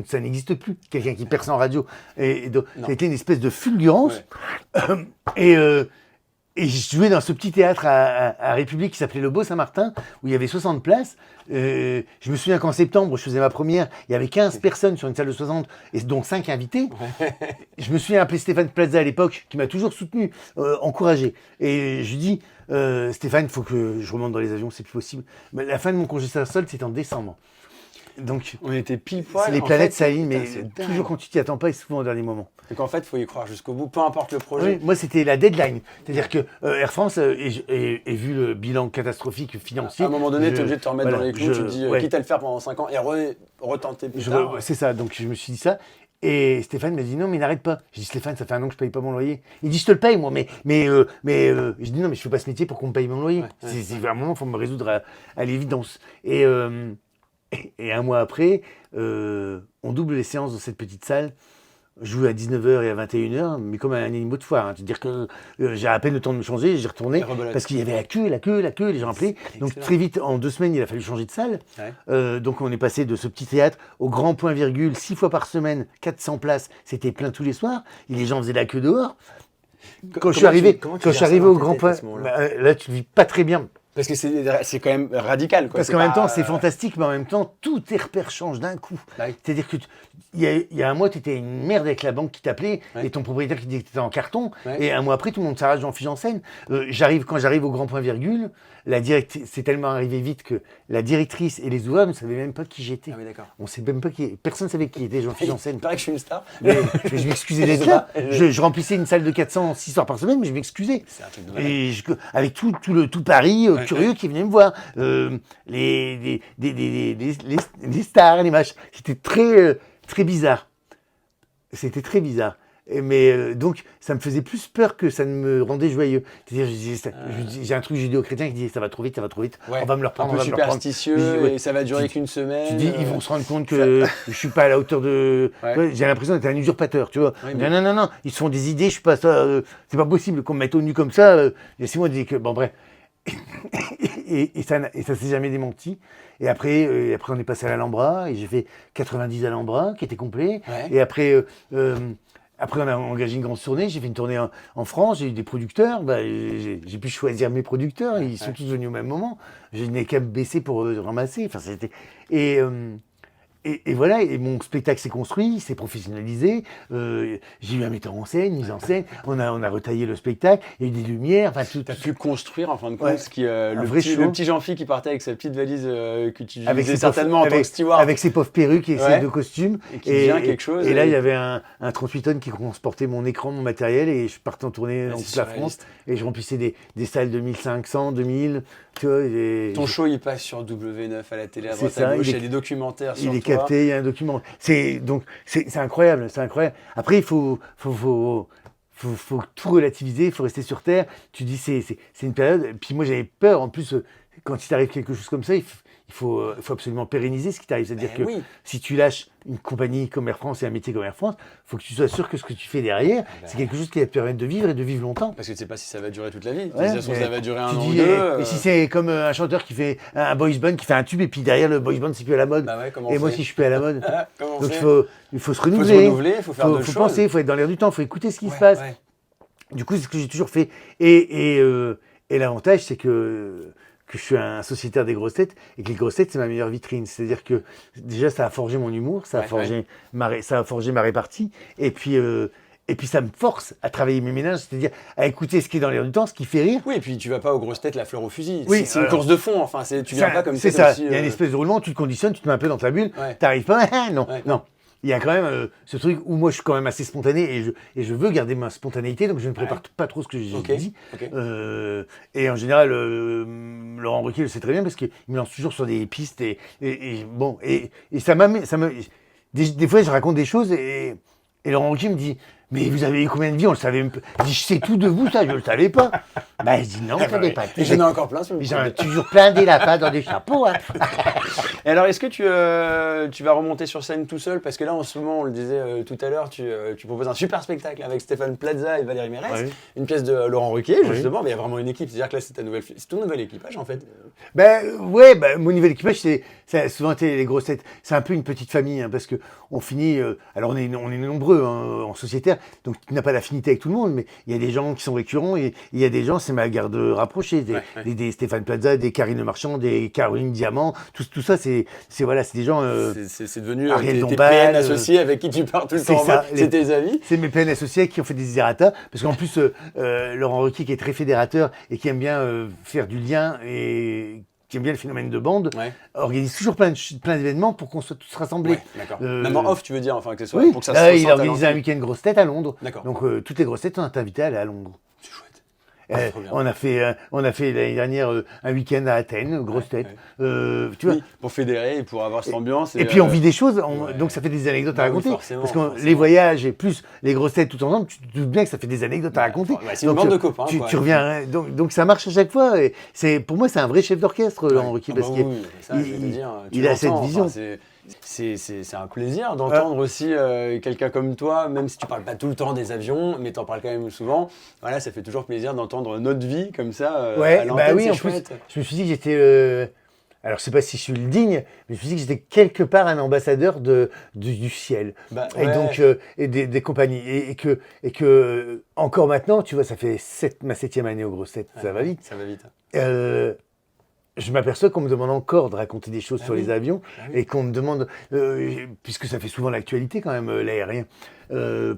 ça n'existe plus, quelqu'un qui perce en radio. Et donc, ça a été une espèce de fulgurance. Et j'ai joué dans ce petit théâtre à République qui s'appelait le Beau Saint-Martin, où il y avait 60 places. Je me souviens qu'en septembre, je faisais ma première, il y avait 15 personnes sur une salle de 60, et donc 5 invités. Je me souviens appeler Stéphane Plaza à l'époque, qui m'a toujours soutenu, encouragé. Et je lui dis, Stéphane, il faut que je remonte dans les avions, c'est plus possible. Mais la fin de mon congé sol, c'était en décembre. Donc, on était pile poil. les planètes s'alignent, mais putain, toujours quand tu t'y attends pas et souvent au dernier moment. Donc en fait, il faut y croire jusqu'au bout, peu importe le projet. Oui, moi, c'était la deadline. C'est-à-dire que Air France, et vu le bilan catastrophique financier... À un moment donné, tu es obligé de te remettre dans les clous, tu te dis, quitte à le faire pendant 5 ans et retenter plus tard. C'est ça, donc je me suis dit ça. Et Stéphane m'a dit non, mais n'arrête pas. J'ai dit Stéphane, ça fait 1 an que je paye pas mon loyer. Il dit je te le paye moi, mais je dis non, mais je fais pas ce métier pour qu'on me paye mon loyer. C'est à un moment, il faut me résoudre à l'évidence. Et 1 mois après, on double les séances dans cette petite salle. Je jouais à 19h et à 21h, mais comme un animal de foire. C'est-à-dire que j'ai à peine le temps de me changer, j'ai retourné parce qu'il y avait la queue, les gens appelaient. Donc très vite, en 2 semaines, il a fallu changer de salle. Donc on est passé de ce petit théâtre au grand point virgule, 6 fois par semaine, 400 places, c'était plein tous les soirs. Et les gens faisaient la queue dehors. Quand je suis arrivé au grand point, là tu ne vis pas très bien. Parce que c'est quand même radical. Quoi. Parce qu'en même temps, c'est fantastique, mais en même temps, tous tes repères changent d'un coup. C'est-à-dire que il y a 1 mois, tu étais une merde avec la banque qui t'appelait et ton propriétaire qui disait que tu étais en carton. Et 1 mois après, tout le monde s'arrache en fiche en scène. Quand j'arrive au grand point virgule, c'est tellement arrivé vite que la directrice et les ouvreurs ne savaient même pas qui j'étais. Ah oui, d'accord. On sait même pas personne ne savait qui était Jean Fiche en scène. Il paraît que je suis une star. Mais je m'excusais d'être là. Je remplissais une salle de 400 6 soirs par semaine, mais je m'excusais. C'est un truc de malade. Et avec tout Paris curieux qui venait me voir. Les stars, les matchs. C'était très bizarre. C'était très bizarre. Mais donc, ça me faisait plus peur que ça ne me rendait joyeux. C'est-à-dire, j'ai un truc judéo-chrétien qui dit ça va trop vite, on va me le reprendre. Un peu superstitieux, et ça va durer qu'une semaine. Tu dis, ils vont se rendre compte que je suis pas à la hauteur de. J'ai l'impression d'être un usurpateur, tu vois. Non, ils se font des idées, je suis pas ça. C'est pas possible qu'on me mette au nu comme ça. Laissez-moi dire que. Bon, bref. et ça s'est jamais démenti. Et après, on est passé à l'Alhambra, et j'ai fait 90 Alhambra, qui était complet. Et après, on a engagé une grande tournée, j'ai fait une tournée en France, j'ai eu des producteurs, j'ai pu choisir mes producteurs, ils sont tous venus au même moment. Je n'ai qu'à me baisser pour ramasser. Enfin, c'était... Et voilà, et mon spectacle s'est construit, s'est professionnalisé. J'ai eu un metteur en scène, mise en scène. On a retaillé le spectacle, il y a eu des lumières. Tu as pu construire, en fin de compte, le petit Jean-Phi qui partait avec sa petite valise que tu utilisais certainement en tant que steward. Avec ses pauvres perruques et ses 2 costumes. Et qui devient quelque chose. Et là, il y avait un 38 tonnes qui transportait mon écran, mon matériel, et je partais en tournée dans toute la France. Et je remplissais des salles de 1500, 2000. Tu vois, ton show, il passe sur W9 à la télé à droite à gauche, il y a des documentaires sur toi. Il y a un document. C'est incroyable, c'est incroyable. Après, il faut tout relativiser, il faut rester sur terre. Tu dis, c'est une période. Puis moi, j'avais peur. En plus, quand il t'arrive quelque chose comme ça, il faut absolument pérenniser ce qui t'arrive. C'est-à-dire que oui. si tu lâches une compagnie comme Air France et un métier comme Air France, il faut que tu sois sûr que ce que tu fais derrière, c'est quelque chose qui va te permettre de vivre et de vivre longtemps. Parce que tu sais pas si ça va durer toute la vie. Ouais, Ça va durer un tu an ou dis, deux. et si c'est comme un chanteur qui fait un boys band, qui fait un tube, et puis derrière le boys band, c'est plus à la mode. Bah ouais, comment Et on moi, fait si je suis plus à la mode. Comment on Donc fait il faut se Faut se renouveler. renouveler, il faut faire d'autres faut choses. penser, il faut être dans l'air du temps, il faut écouter ce qui se Ouais, passe. ouais. Du coup, c'est ce que j'ai toujours fait. Et l'avantage, c'est que je suis un sociétaire des grosses têtes et que les grosses têtes, c'est ma meilleure vitrine. C'est-à-dire que déjà, ça a forgé mon humour, ça a forgé ma répartie. Et puis ça me force à travailler mes ménages, c'est-à-dire à écouter ce qui est dans l'air du temps, ce qui fait rire. Oui, et puis tu vas pas aux grosses têtes la fleur au fusil. Oui, C'est une course de fond. Enfin, tu viens pas comme c'est ça. ça. Il y a une espèce de roulement, tu te conditionnes, tu te mets un peu dans ta bulle, Ouais. t'arrives pas. Non, Ouais. non. Il y a quand même ce truc où moi je suis quand même assez spontané et je veux garder ma spontanéité, donc je ne prépare pas trop ce que j'ai Ok, dit. ok. Et en général, Laurent Ruquier le sait très bien parce qu'il me lance toujours sur des pistes bon, et ça des fois je raconte des choses et Laurent Ruquier me dit: mais vous avez eu combien de vies? On le savait même pas. Je dis: je sais tout de vous, ça, je le savais pas. Bah, je dis: non, je savais pas. Et j'en ai encore plein sur le J'en ai toujours plein des lapins dans des chapeaux. Hein. Et alors, est-ce que tu vas remonter sur scène tout seul? Parce que là, en ce moment, on le disait tout à l'heure, tu proposes un super spectacle avec Stéphane Plaza et Valérie Mérès, Ouais. une pièce de Laurent Ruquier, justement. Mais il y a vraiment une équipe. C'est-à-dire que là, c'est ton nouvel équipage, en fait. Mon nouvel équipage, ça a souvent été les grosses têtes. C'est un peu une petite famille, hein, parce que on finit. Alors on est nombreux hein, en sociétaire, donc tu n'as pas d'affinité avec tout le monde, mais il y a des gens qui sont récurrents et il y a des gens, c'est ma garde rapprochée, des Stéphane Plaza, des Karine Marchand, des Caroline Diamant, tout ça, c'est des gens. C'est devenu Ariel tes Dombal, PN associés avec qui tu pars tout le c'est temps en ça, mode, c'est tes amis. C'est mes PN associés qui ont fait des Desiderata, parce qu'en plus, Laurent Ruquier, qui est très fédérateur et qui aime bien faire du lien et qui aime bien le phénomène de bande, organise toujours plein d'événements pour qu'on soit tous rassemblés. Ouais, d'accord. Même en off, tu veux dire, enfin, que ce soit Oui, pour que ça là, se il ressente a à organisé un l'antenne. week-end grosse tête à Londres. D'accord. Donc toutes les grosses têtes sont invitées à aller à Londres. C'est chouette. Trop bien. On a fait l'année dernière un week-end à Athènes, grosse tête. Tu vois. Oui, pour fédérer et pour avoir cette ambiance. Et puis on vit des choses, donc ça fait des anecdotes à Bah oui, raconter. forcément, Parce que forcément. les voyages et plus les grosses têtes tout ensemble, tu te doutes bien que ça fait des anecdotes à raconter. c'est une bande de copains, Tu quoi. reviens, hein, donc ça marche à chaque fois. Et pour moi, c'est un vrai chef d'orchestre, Laurent Ruquier, parce qu'il ça, je vais te dire, il a cette l'entends, vision. enfin, c'est un plaisir d'entendre aussi quelqu'un comme toi, même si tu parles pas tout le temps des avions, mais tu en parles quand même souvent. Voilà, ça fait toujours plaisir d'entendre notre vie comme ça à l'antenne, oui, c'est en chouette. plus, je me suis dit que j'étais. Alors, je sais pas si je suis le digne, mais je me suis dit que j'étais quelque part un ambassadeur du ciel. Et donc, et des compagnies. Et que encore maintenant, tu vois, ça fait ma 7e année aux grosses têtes, ça va vite. Ça va vite. Je m'aperçois qu'on me demande encore de raconter des choses sur les avions et qu'on me demande, puisque ça fait souvent l'actualité quand même, l'aérien,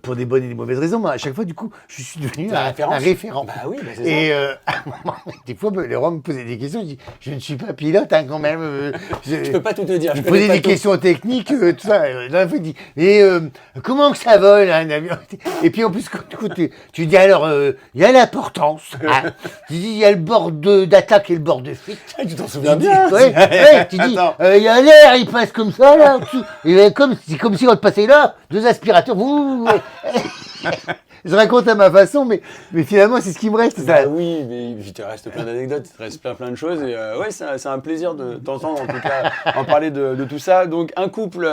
pour des bonnes et des mauvaises raisons. Mais à chaque fois, du coup, je suis devenu un référent. Bah oui, c'est ça. Et des fois, les gens me posaient des questions. Je dis: je ne suis pas pilote hein, quand même. Je peux pas tout te dire. Je posais des questions techniques, tout ça. Là, il dit: mais comment que ça vole un avion? Et puis en plus, tu dis alors, il y a l'importance. Hein. Tu dis: il y a le bord d'attaque et le bord de fuite. Tu t'en souviens bien. Tu dis: il y a l'air, il passe comme ça là. C'est comme si on te passait là, 2 aspirateurs. Je raconte à ma façon, mais finalement, c'est ce qui me reste. Bah oui, mais il te reste plein d'anecdotes, il te reste plein de choses. Et c'est un plaisir de t'entendre, en tout cas, en parler de tout ça. Donc, un couple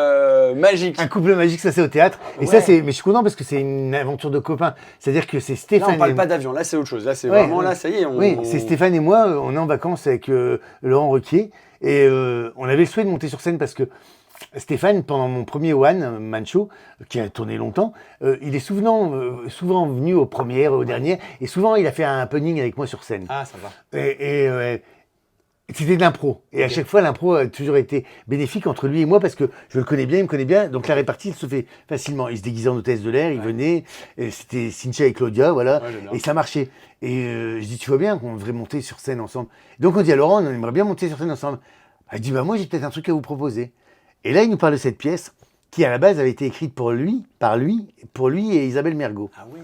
magique. Un couple magique, ça c'est au théâtre. Et ça, mais je suis content parce que c'est une aventure de copains. C'est-à-dire que c'est Stéphane. Là, on parle pas d'avion, là, c'est autre chose. Là, c'est vraiment, là, ça y est. Oui, c'est Stéphane et moi, on est en vacances avec Laurent Ruquier. Et on avait le souhait de monter sur scène parce que Stéphane, pendant mon premier One Man Show, qui a tourné longtemps, il est souvent venu aux premières, aux dernières, et souvent il a fait un happening avec moi sur scène. Ah, ça va. Et c'était de l'impro. Et à chaque fois, l'impro a toujours été bénéfique entre lui et moi parce que je le connais bien, il me connaît bien. Donc la répartie, elle se fait facilement. Il se déguisait en hôtesse de l'air, il venait. C'était Cynthia et Claudia, voilà. Et ça marchait. Et je dis: tu vois bien qu'on devrait monter sur scène ensemble. Donc on dit à Laurent: on aimerait bien monter sur scène ensemble. Elle dit: moi j'ai peut-être un truc à vous proposer. Et là, il nous parle de cette pièce qui, à la base, avait été écrite pour lui et Isabelle Mergo. Ah oui.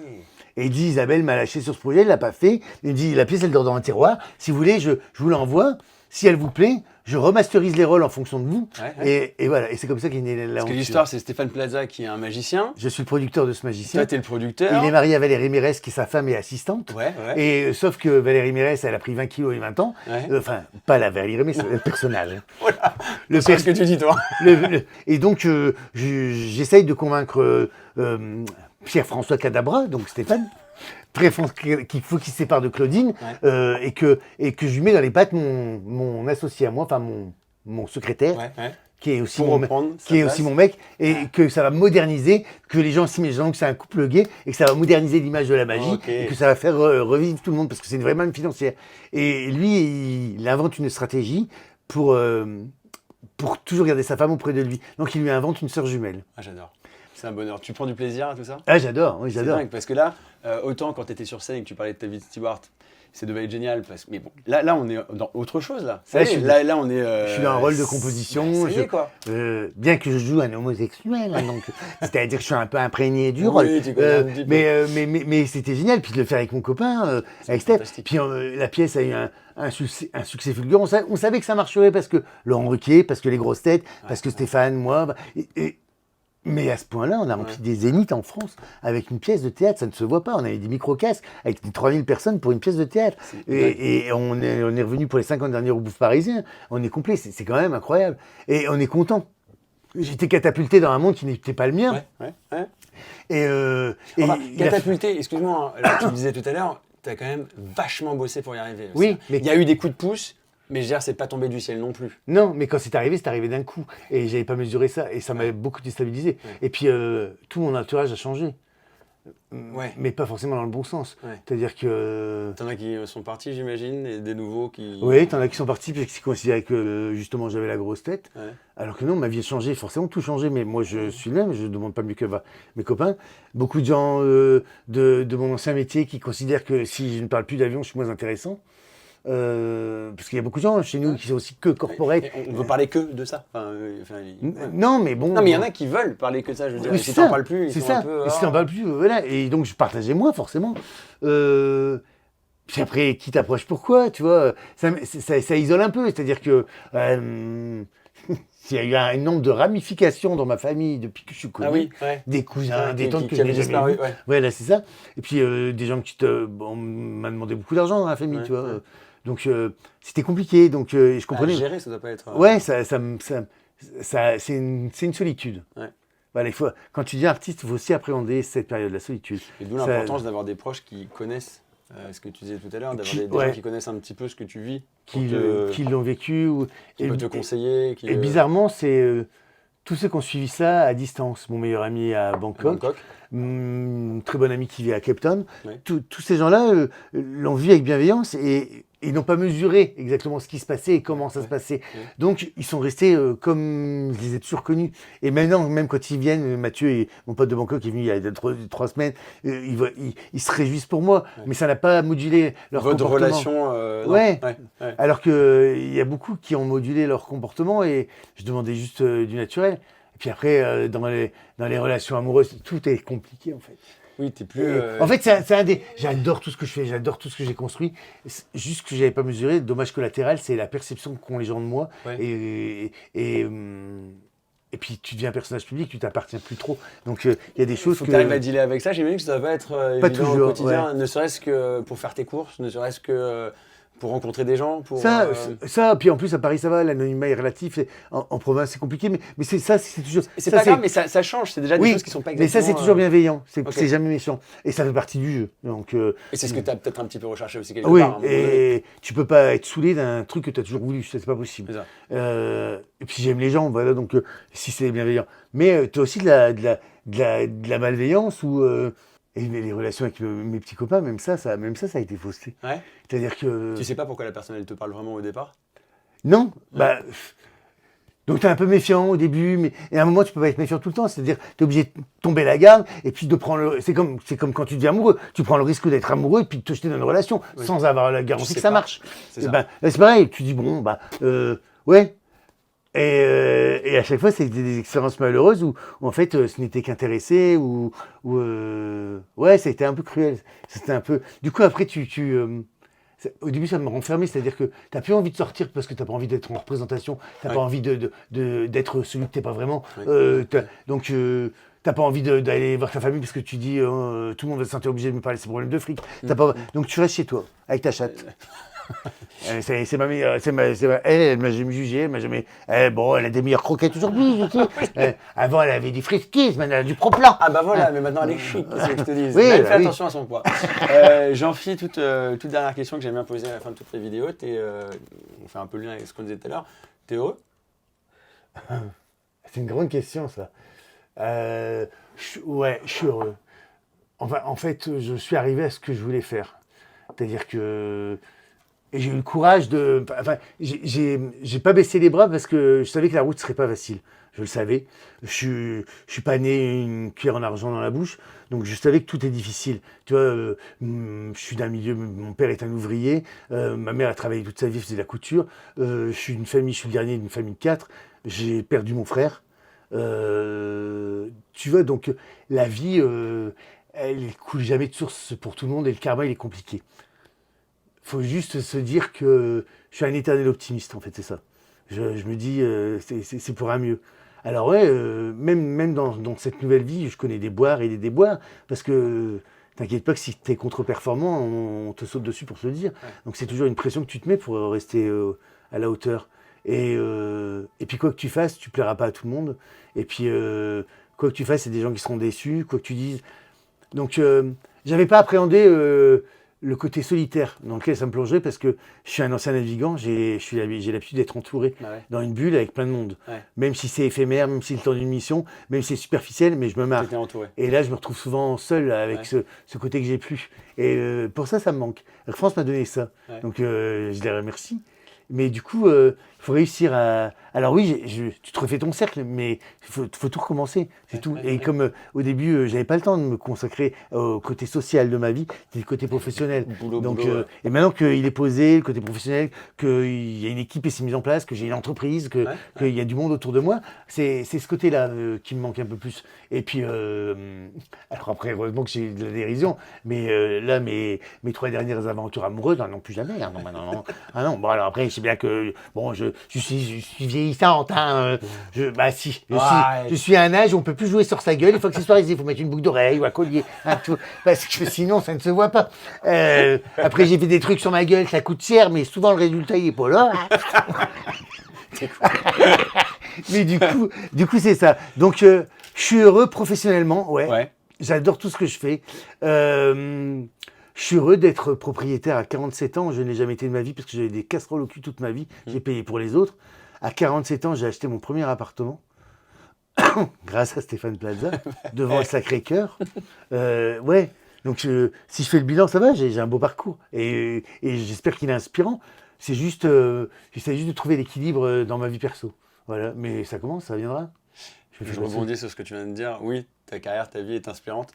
Et il dit, Isabelle m'a lâché sur ce projet, elle l'a pas fait. Il me dit, la pièce, elle dort dans un tiroir. Si vous voulez, je vous l'envoie. Si elle vous plaît, je remasterise les rôles en fonction de vous. Et voilà, et c'est comme ça qu'est née l'aventure. Parce que l'histoire, c'est Stéphane Plaza qui est un magicien. Je suis le producteur de ce magicien. Toi, t'es le producteur. Il est marié à Valérie Mérès, qui est sa femme et assistante. Et sauf que Valérie Mérès, elle a pris 20 kilos et 20 ans. Enfin, pas la Valérie Mérès, c'est le personnage. Voilà. C'est ce que tu dis, toi. Et donc, j'essaye de convaincre Pierre-François Cadabra, donc Stéphane, qu'il faut qu'il se sépare de Claudine, et que je lui mets dans les pattes mon associé à moi, enfin mon secrétaire, qui est aussi mon mec, et que ça va moderniser, que les gens s'imaginent que c'est un couple gay, et que ça va moderniser l'image de la magie, et que ça va faire revivre tout le monde, parce que c'est vraiment une financière. Et lui, il invente une stratégie pour toujours garder sa femme auprès de lui. Donc il lui invente une sœur jumelle. Ah, j'adore. C'est un bonheur. Tu prends du plaisir à tout ça? Ah, j'adore, oui, j'adore. C'est dingue, parce que là, autant quand tu étais sur scène et que tu parlais de ta vie de steward, ça devait être génial. Mais bon, là, on est dans autre chose, là. Là, on est... je suis dans un rôle de composition. Quoi. Bien que je joue un homosexuel, hein, donc c'est-à-dire que je suis un peu imprégné du rôle. Tu connais un petit peu. Mais c'était génial, puis de le faire avec mon copain, avec Steph. Puis la pièce a eu un succès fulgurant. On savait que ça marcherait parce que Laurent Ruquier, parce que les grosses têtes, parce que Stéphane, moi... Mais à ce point-là, on a rempli des zéniths en France avec une pièce de théâtre, ça ne se voit pas. On avait des micro-casques avec des 3000 personnes pour une pièce de théâtre. Et on est revenu pour les 50 dernières au Bouffe Parisien. On est complet, c'est quand même incroyable. Et on est content. J'étais catapulté dans un monde qui n'était pas le mien. Catapulté, excuse-moi, tu le disais tout à l'heure, tu as quand même vachement bossé pour y arriver. Oui, mais il y a eu des coups de pouce. Mais je veux dire, c'est pas tombé du ciel non plus. Non, mais quand c'est arrivé d'un coup. Et j'avais pas mesuré ça. Et ça m'a beaucoup déstabilisé. Et puis, tout mon entourage a changé. Mais pas forcément dans le bon sens. C'est-à-dire que... T'en as qui sont partis, j'imagine, et des nouveaux qui... Oui, t'en as qui sont partis parce qu'ils considéraient que, justement, j'avais la grosse tête. Alors que non, ma vie a changé, forcément, tout changé. Mais moi, je suis le même, je ne demande pas mieux que mes copains. Beaucoup de gens de mon ancien métier qui considèrent que si je ne parle plus d'avion, je suis moins intéressant. Parce qu'il y a beaucoup de gens chez nous qui sont aussi que corporate. On veut parler que de ça. Non, mais bon. Non, mais il y en a qui veulent parler que de ça. Je veux dire, si t'en parles plus, ils sont un peu. Et si t'en parles plus, voilà. Et donc je partageais moins forcément. Puis après, qui t'approche pourquoi, tu vois, ça isole un peu. C'est-à-dire que il y a eu un nombre de ramifications dans ma famille depuis que je suis connu. Des cousins, des tantes que je n'ai jamais vus. Voilà, c'est ça. Et puis des gens on m'a demandé beaucoup d'argent dans la famille, tu vois. Donc c'était compliqué. Donc je comprenais. Gérer, ça doit pas être. Ouais, c'est une solitude. Voilà, quand tu deviens artiste, il faut aussi appréhender cette période, la solitude. Et d'où l'importance d'avoir des proches qui connaissent. Ce que tu disais tout à l'heure, d'avoir des gens qui connaissent un petit peu ce que tu vis. Qui l'ont vécu. Qui peuvent te conseiller. Et bizarrement, c'est tous ceux qui ont suivi ça à distance. Mon meilleur ami à Bangkok. Très bon ami qui vit à Cape Town. Tous ces gens-là l'ont vu avec bienveillance et ils n'ont pas mesuré exactement ce qui se passait et comment ça se passait. Donc, ils sont restés comme je les ai toujours connus. Et maintenant, même quand ils viennent, Mathieu, mon pote de Bangkok, qui est venu il y a 3 semaines, ils se réjouissent pour moi. Mais ça n'a pas modulé leur comportement. Votre relation Alors qu'il y a beaucoup qui ont modulé leur comportement et je demandais juste du naturel. Et puis après, dans les relations amoureuses, tout est compliqué en fait. Oui, t'es plus. En fait, j'adore tout ce que je fais, j'adore tout ce que j'ai construit. Juste que j'avais pas mesuré, dommage collatéral, c'est la perception qu'ont les gens de moi. Et puis tu deviens un personnage public, tu t'appartiens plus trop. Donc il y a des choses que tu arrives à dealer avec ça. J'imagine que ça va pas être pas évident toujours, au quotidien, ne serait-ce que pour faire tes courses, ne serait-ce que pour rencontrer des gens, ça, puis en plus à Paris ça va, l'anonymat est relatif, en province c'est compliqué, mais c'est toujours... C'est pas grave, mais ça change, c'est déjà des choses qui sont pas exactement... Mais ça c'est toujours bienveillant, c'est jamais méchant, et ça fait partie du jeu. Donc, et c'est ce que tu as peut-être un petit peu recherché aussi quelque part. Oui, et tu peux pas être saoulé d'un truc que tu as toujours voulu, c'est pas possible. Et puis j'aime les gens, voilà, donc si c'est bienveillant. Mais tu as aussi de la malveillance ou... Et les relations avec mes petits copains, même ça a été faussé. C'est-à-dire que... Tu sais pas pourquoi la personne, elle te parle vraiment au départ ? Non. Donc, tu es un peu méfiant au début, mais à un moment, tu peux pas être méfiant tout le temps. C'est-à-dire, tu es obligé de tomber la garde, et puis de prendre c'est comme quand tu deviens amoureux. Tu prends le risque d'être amoureux, et puis de te jeter dans une relation, sans avoir la garantie que ça marche. C'est pareil, tu dis, Et à chaque fois, c'était des expériences malheureuses où en fait, ce n'était qu'intéressé, ouais, ça a été un peu cruel. C'était un peu. Du coup, après, au début, ça me renfermait, c'est-à-dire que t'as plus envie de sortir parce que t'as pas envie d'être en représentation, t'as pas envie d'être celui que t'es pas vraiment. Donc, t'as pas envie d'aller voir ta famille parce que tu dis tout le monde va se sentir obligé de me parler de ses problèmes de fric. Donc, tu restes chez toi avec ta chatte. C'est ma meilleure. Elle m'a jamais jugé, elle m'a jamais. Bon, elle a des meilleures croquettes aujourd'hui, je sais. Avant, elle avait du friskies, maintenant elle a du pro-plan. Ah bah voilà, mais maintenant elle est chic, c'est ce que je te dis. Oui, Mais elle bah fait oui. attention à son poids. Jean-Phi, toute dernière question que j'aime bien poser à la fin de toutes les vidéos. On fait un peu le lien avec ce qu'on disait tout à l'heure. T'es heureux? C'est une grande question, ça. Ouais, je suis heureux. Enfin, en fait, je suis arrivé à ce que je voulais faire. C'est-à-dire que. Et j'ai eu le courage de. Enfin, j'ai pas baissé les bras parce que je savais que la route serait pas facile. Je le savais. Je suis pas né une cuillère en argent dans la bouche, donc je savais que tout est difficile. Tu vois, je suis d'un milieu. Mon père est un ouvrier, ma mère a travaillé toute sa vie, faisait de la couture. Je suis je suis le dernier d'une famille de 4. J'ai perdu mon frère. Tu vois, donc la vie, elle coule jamais de source pour tout le monde et le karma, il est compliqué. Faut juste se dire que je suis un éternel optimiste, en fait, c'est ça. Je me dis, c'est pour un mieux. Alors ouais, même dans cette nouvelle vie, je connais des boires et des déboires, parce que t'inquiète pas que si t'es contre-performant, on te saute dessus pour te le dire. Ouais. Donc c'est toujours une pression que tu te mets pour rester à la hauteur. Et puis quoi que tu fasses, tu plairas pas à tout le monde. Et puis quoi que tu fasses, c'est des gens qui seront déçus, quoi que tu dises. Donc j'avais pas appréhendé le côté solitaire dans lequel ça me plongerait parce que je suis un ancien navigant, j'ai l'habitude d'être entouré dans une bulle avec plein de monde. Ouais. Même si c'est éphémère, même si c'est le temps d'une mission, même si c'est superficiel, mais je me marre. T'étais entouré. Et là, je me retrouve souvent seul avec ce côté que j'ai plus. Et pour ça, ça me manque. Air France m'a donné ça. Ouais. Donc je les remercie. Mais du coup, il faut réussir à. Alors oui, tu te refais ton cercle, mais il faut tout recommencer, c'est tout. Et comme au début, j'avais pas le temps de me consacrer au côté social de ma vie, c'était le côté professionnel. Donc, et maintenant qu'il est posé, le côté professionnel, qu'il y a une équipe qui s'est mise en place, que j'ai une entreprise, qu'il y a du monde autour de moi, c'est ce côté-là qui me manque un peu plus. Et puis, alors après, heureusement que j'ai eu de la dérision, mais là, mes 3 dernières aventures amoureuses, non plus jamais. Hein, non. Ah non, bon alors après, je sais bien que bon, je suis vieillissante. Hein, je suis à un âge où on peut plus jouer sur sa gueule. Il faut accessoiriser, il faut mettre une boucle d'oreille ou un collier, hein, parce que sinon ça ne se voit pas. Après, j'ai fait des trucs sur ma gueule, ça coûte cher, mais souvent le résultat il est pas là. Mais du coup, c'est ça. Donc, je suis heureux professionnellement, ouais. J'adore tout ce que je fais. Je suis heureux d'être propriétaire à 47 ans. Je n'ai jamais été de ma vie parce que j'avais des casseroles au cul toute ma vie. J'ai payé pour les autres. À 47 ans, j'ai acheté mon premier appartement. Grâce à Stéphane Plaza, devant le Sacré-Cœur. Ouais. Donc, si je fais le bilan, ça va, j'ai un beau parcours. Et j'espère qu'il est inspirant. J'essaie juste de trouver l'équilibre dans ma vie perso. Voilà. Mais ça commence, ça viendra. Je rebondis sur ce que tu viens de dire. Oui, ta carrière, ta vie est inspirante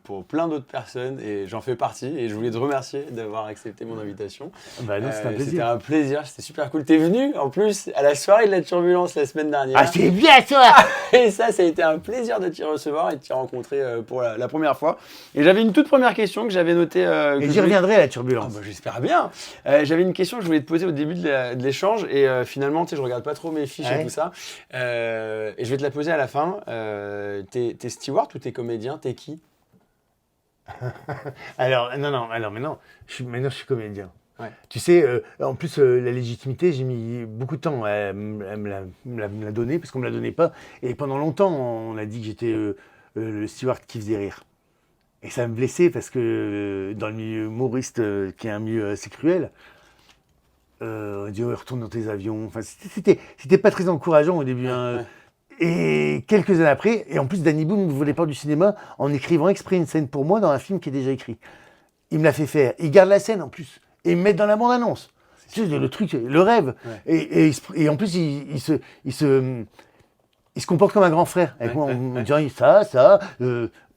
pour plein d'autres personnes et j'en fais partie. Et je voulais te remercier d'avoir accepté mon invitation. Bah non, c'était un plaisir. C'était un plaisir, c'était super cool. T'es venu en plus à la soirée de la Turbulence la semaine dernière. Ah, c'est bien ça. Et ça a été un plaisir de t'y recevoir et de t'y rencontrer pour la première fois. Et j'avais une toute première question que j'avais notée. Et j'y reviendrai à la Turbulence. Oh, bah, j'espère bien. J'avais une question que je voulais te poser au début de l'échange et finalement, tu sais, je regarde pas trop mes fiches et tout ça. Et je vais te la poser à la fin. T'es steward ou t'es comédien? T'es qui? Alors, maintenant, je suis comédien. Ouais. Tu sais, en plus, la légitimité, j'ai mis beaucoup de temps à me la donner, parce qu'on ne me la donnait pas. Et pendant longtemps, on a dit que j'étais le steward qui faisait rire. Et ça me blessait, parce que dans le milieu humoriste, qui est un milieu assez cruel, on dit, retourne dans tes avions. Enfin, c'était pas très encourageant au début. Hein. Et quelques années après, et en plus, Danny Boone me voulait pas du cinéma en écrivant exprès une scène pour moi dans un film qui est déjà écrit. Il me l'a fait faire. Il garde la scène en plus. Et il me met dans la bande-annonce. Tu sais, le truc, le rêve. Ouais. Et en plus, il se comporte comme un grand frère. Avec moi, on me dit ça.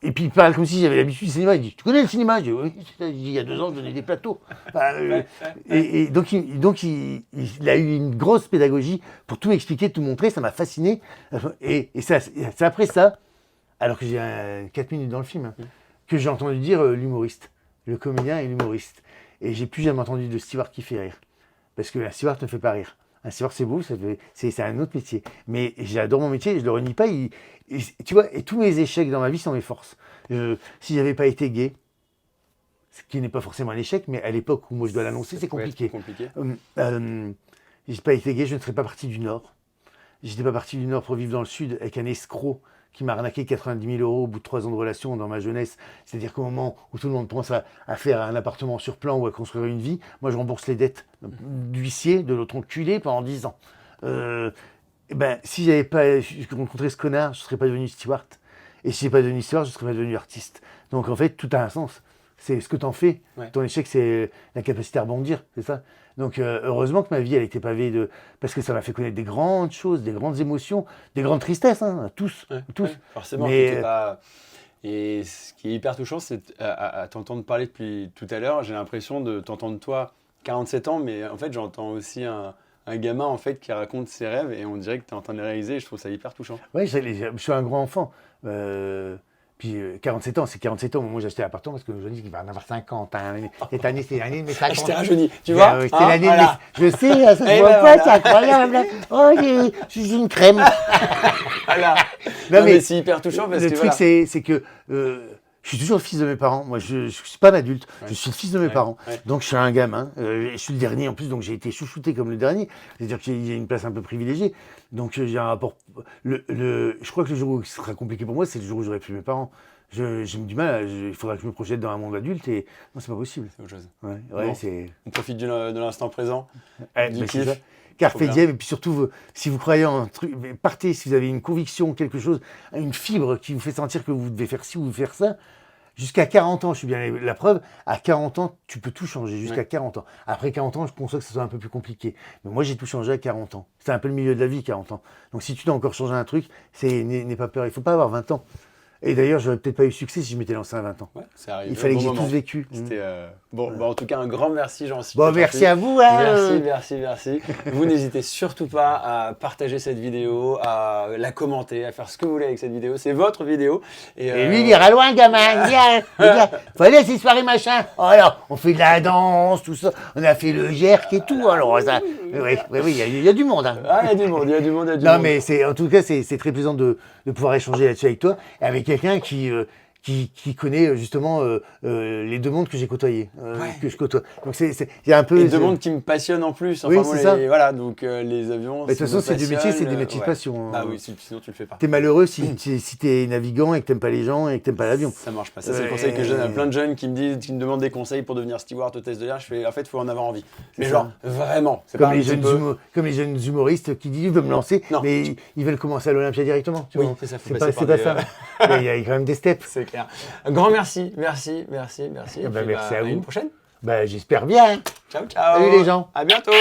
Et puis il parle comme si j'avais l'habitude du cinéma. Il dit, tu connais le cinéma? Je dis, oui, il y a 2 ans, je donnais des plateaux. Enfin, et donc, il a eu une grosse pédagogie pour tout expliquer, tout montrer. Ça m'a fasciné. Et c'est après ça, alors que j'ai 4 minutes dans le film, que j'ai entendu dire l'humoriste, le comédien et l'humoriste. Et j'ai plus jamais entendu de steward qui fait rire. Parce que un steward ne fait pas rire. Un steward, c'est beau, c'est un autre métier. Mais j'adore mon métier, je ne le renie pas. Tu vois, et tous mes échecs dans ma vie sont mes forces. Si j'avais pas été gay, ce qui n'est pas forcément un échec, mais à l'époque où moi je dois l'annoncer, c'est compliqué. J'ai pas été gay, je ne serais pas parti du Nord. J'étais pas parti du Nord pour vivre dans le Sud avec un escroc qui m'a arnaqué 90 000 € au bout de 3 ans de relation dans ma jeunesse. C'est-à-dire qu'au moment où tout le monde pense à faire un appartement sur plan ou à construire une vie, moi je rembourse les dettes d'huissier, de l'autre enculé pendant 10 ans. Si j'avais pas rencontré ce connard, je ne serais pas devenu steward. Et si je n'étais pas devenu steward, je ne serais pas devenu artiste. Donc en fait, tout a un sens. C'est ce que tu en fais. Ouais. Ton échec, c'est la capacité à rebondir, c'est ça. Donc heureusement que ma vie, elle était pavée de... Parce que ça m'a fait connaître des grandes choses, des grandes émotions, des grandes tristesses, hein, tous. Forcément, mais... pas... Et ce qui est hyper touchant, c'est à t'entendre parler depuis tout à l'heure, j'ai l'impression de t'entendre toi, 47 ans, mais en fait, j'entends aussi un gamin en fait, qui raconte ses rêves et on dirait que tu es en train de les réaliser et je trouve ça hyper touchant. Oui, je suis un grand enfant. Puis 47 ans, c'est 47 ans au moment où j'ai acheté l'appartement parce que je dis qu'il va en avoir 50. Hein. Cette année, c'est l'année de mes 50. Je t'ai rajeuni, tu vois c'est l'année de mes... Je sais, ça se voit pas, c'est incroyable. Oh, je suis une crème. Voilà. Non, mais c'est hyper touchant parce que... Le truc, c'est que... je suis toujours le fils de mes parents. Moi, je ne suis pas un adulte. Je suis le fils de mes parents. Donc, je suis un gamin. Je suis le dernier en plus. Donc, j'ai été chouchouté comme le dernier. C'est-à-dire qu'il y a une place un peu privilégiée. Donc, j'ai un rapport... Je crois que le jour où ce sera compliqué pour moi, c'est le jour où j'aurai plus mes parents. J'ai du mal. Il faudra que je me projette dans un monde adulte. Et non, c'est pas possible. C'est autre chose. On profite de l'instant présent. Du kiff. Carpe diem, et puis surtout, si vous croyez en un truc, partez, si vous avez une conviction, quelque chose, une fibre qui vous fait sentir que vous devez faire ci ou vous faire ça. Jusqu'à 40 ans, je suis bien la preuve, à 40 ans, tu peux tout changer, jusqu'à 40 ans. Après 40 ans, je conçois que ce soit un peu plus compliqué. Mais moi, j'ai tout changé à 40 ans. C'est un peu le milieu de la vie, 40 ans. Donc si tu dois encore changer un truc, n'aie pas peur, il ne faut pas avoir 20 ans. Et d'ailleurs, j'aurais peut-être pas eu succès si je m'étais lancé à 20 ans. Ouais, c'est arrivé. Il fallait que j'ai tous vécu. Bon, en tout cas, un grand merci, Jean. Bon, merci à vous. Hein. Merci. Vous n'hésitez surtout pas à partager cette vidéo, à la commenter, à faire ce que vous voulez avec cette vidéo. C'est votre vidéo. Et lui, il ira loin, gamin. Viens. Faut aller à ces soirées, machin. Oh, alors, on fait de la danse, tout ça. On a fait le jerk et tout. Alors, ça... Oui, il y a du monde. Hein. Ah, il y a du monde. Non, mais en tout cas, c'est très plaisant de pouvoir échanger là-dessus avec toi, et avec quelqu'un qui connaît justement les deux mondes que j'ai côtoyés, que je côtoie. Donc il y a un peu les deux mondes qui me passionnent en plus. Enfin, oui, c'est ça. Voilà, donc les avions. De toute façon, c'est deux métiers, c'est des métiers de passion. Ah oui, sinon tu le fais pas. T'es malheureux si t'es navigant et que t'aimes pas les gens et que t'aimes pas l'avion. Ça marche pas. Ça, c'est le conseil que je donne à plein de jeunes qui me demandent des conseils pour devenir steward au test de l'air. Je fais, en fait, il faut en avoir envie. Mais genre, vraiment. Comme les jeunes humoristes qui disent, je veux me lancer, mais ils veulent commencer à l'Olympia directement. Oui, c'est pas ça. Il y a quand même des steps. C'est clair. Un grand merci. Merci. Merci à vous. À une prochaine. J'espère bien. Ciao. Salut les gens. À bientôt.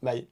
Bye.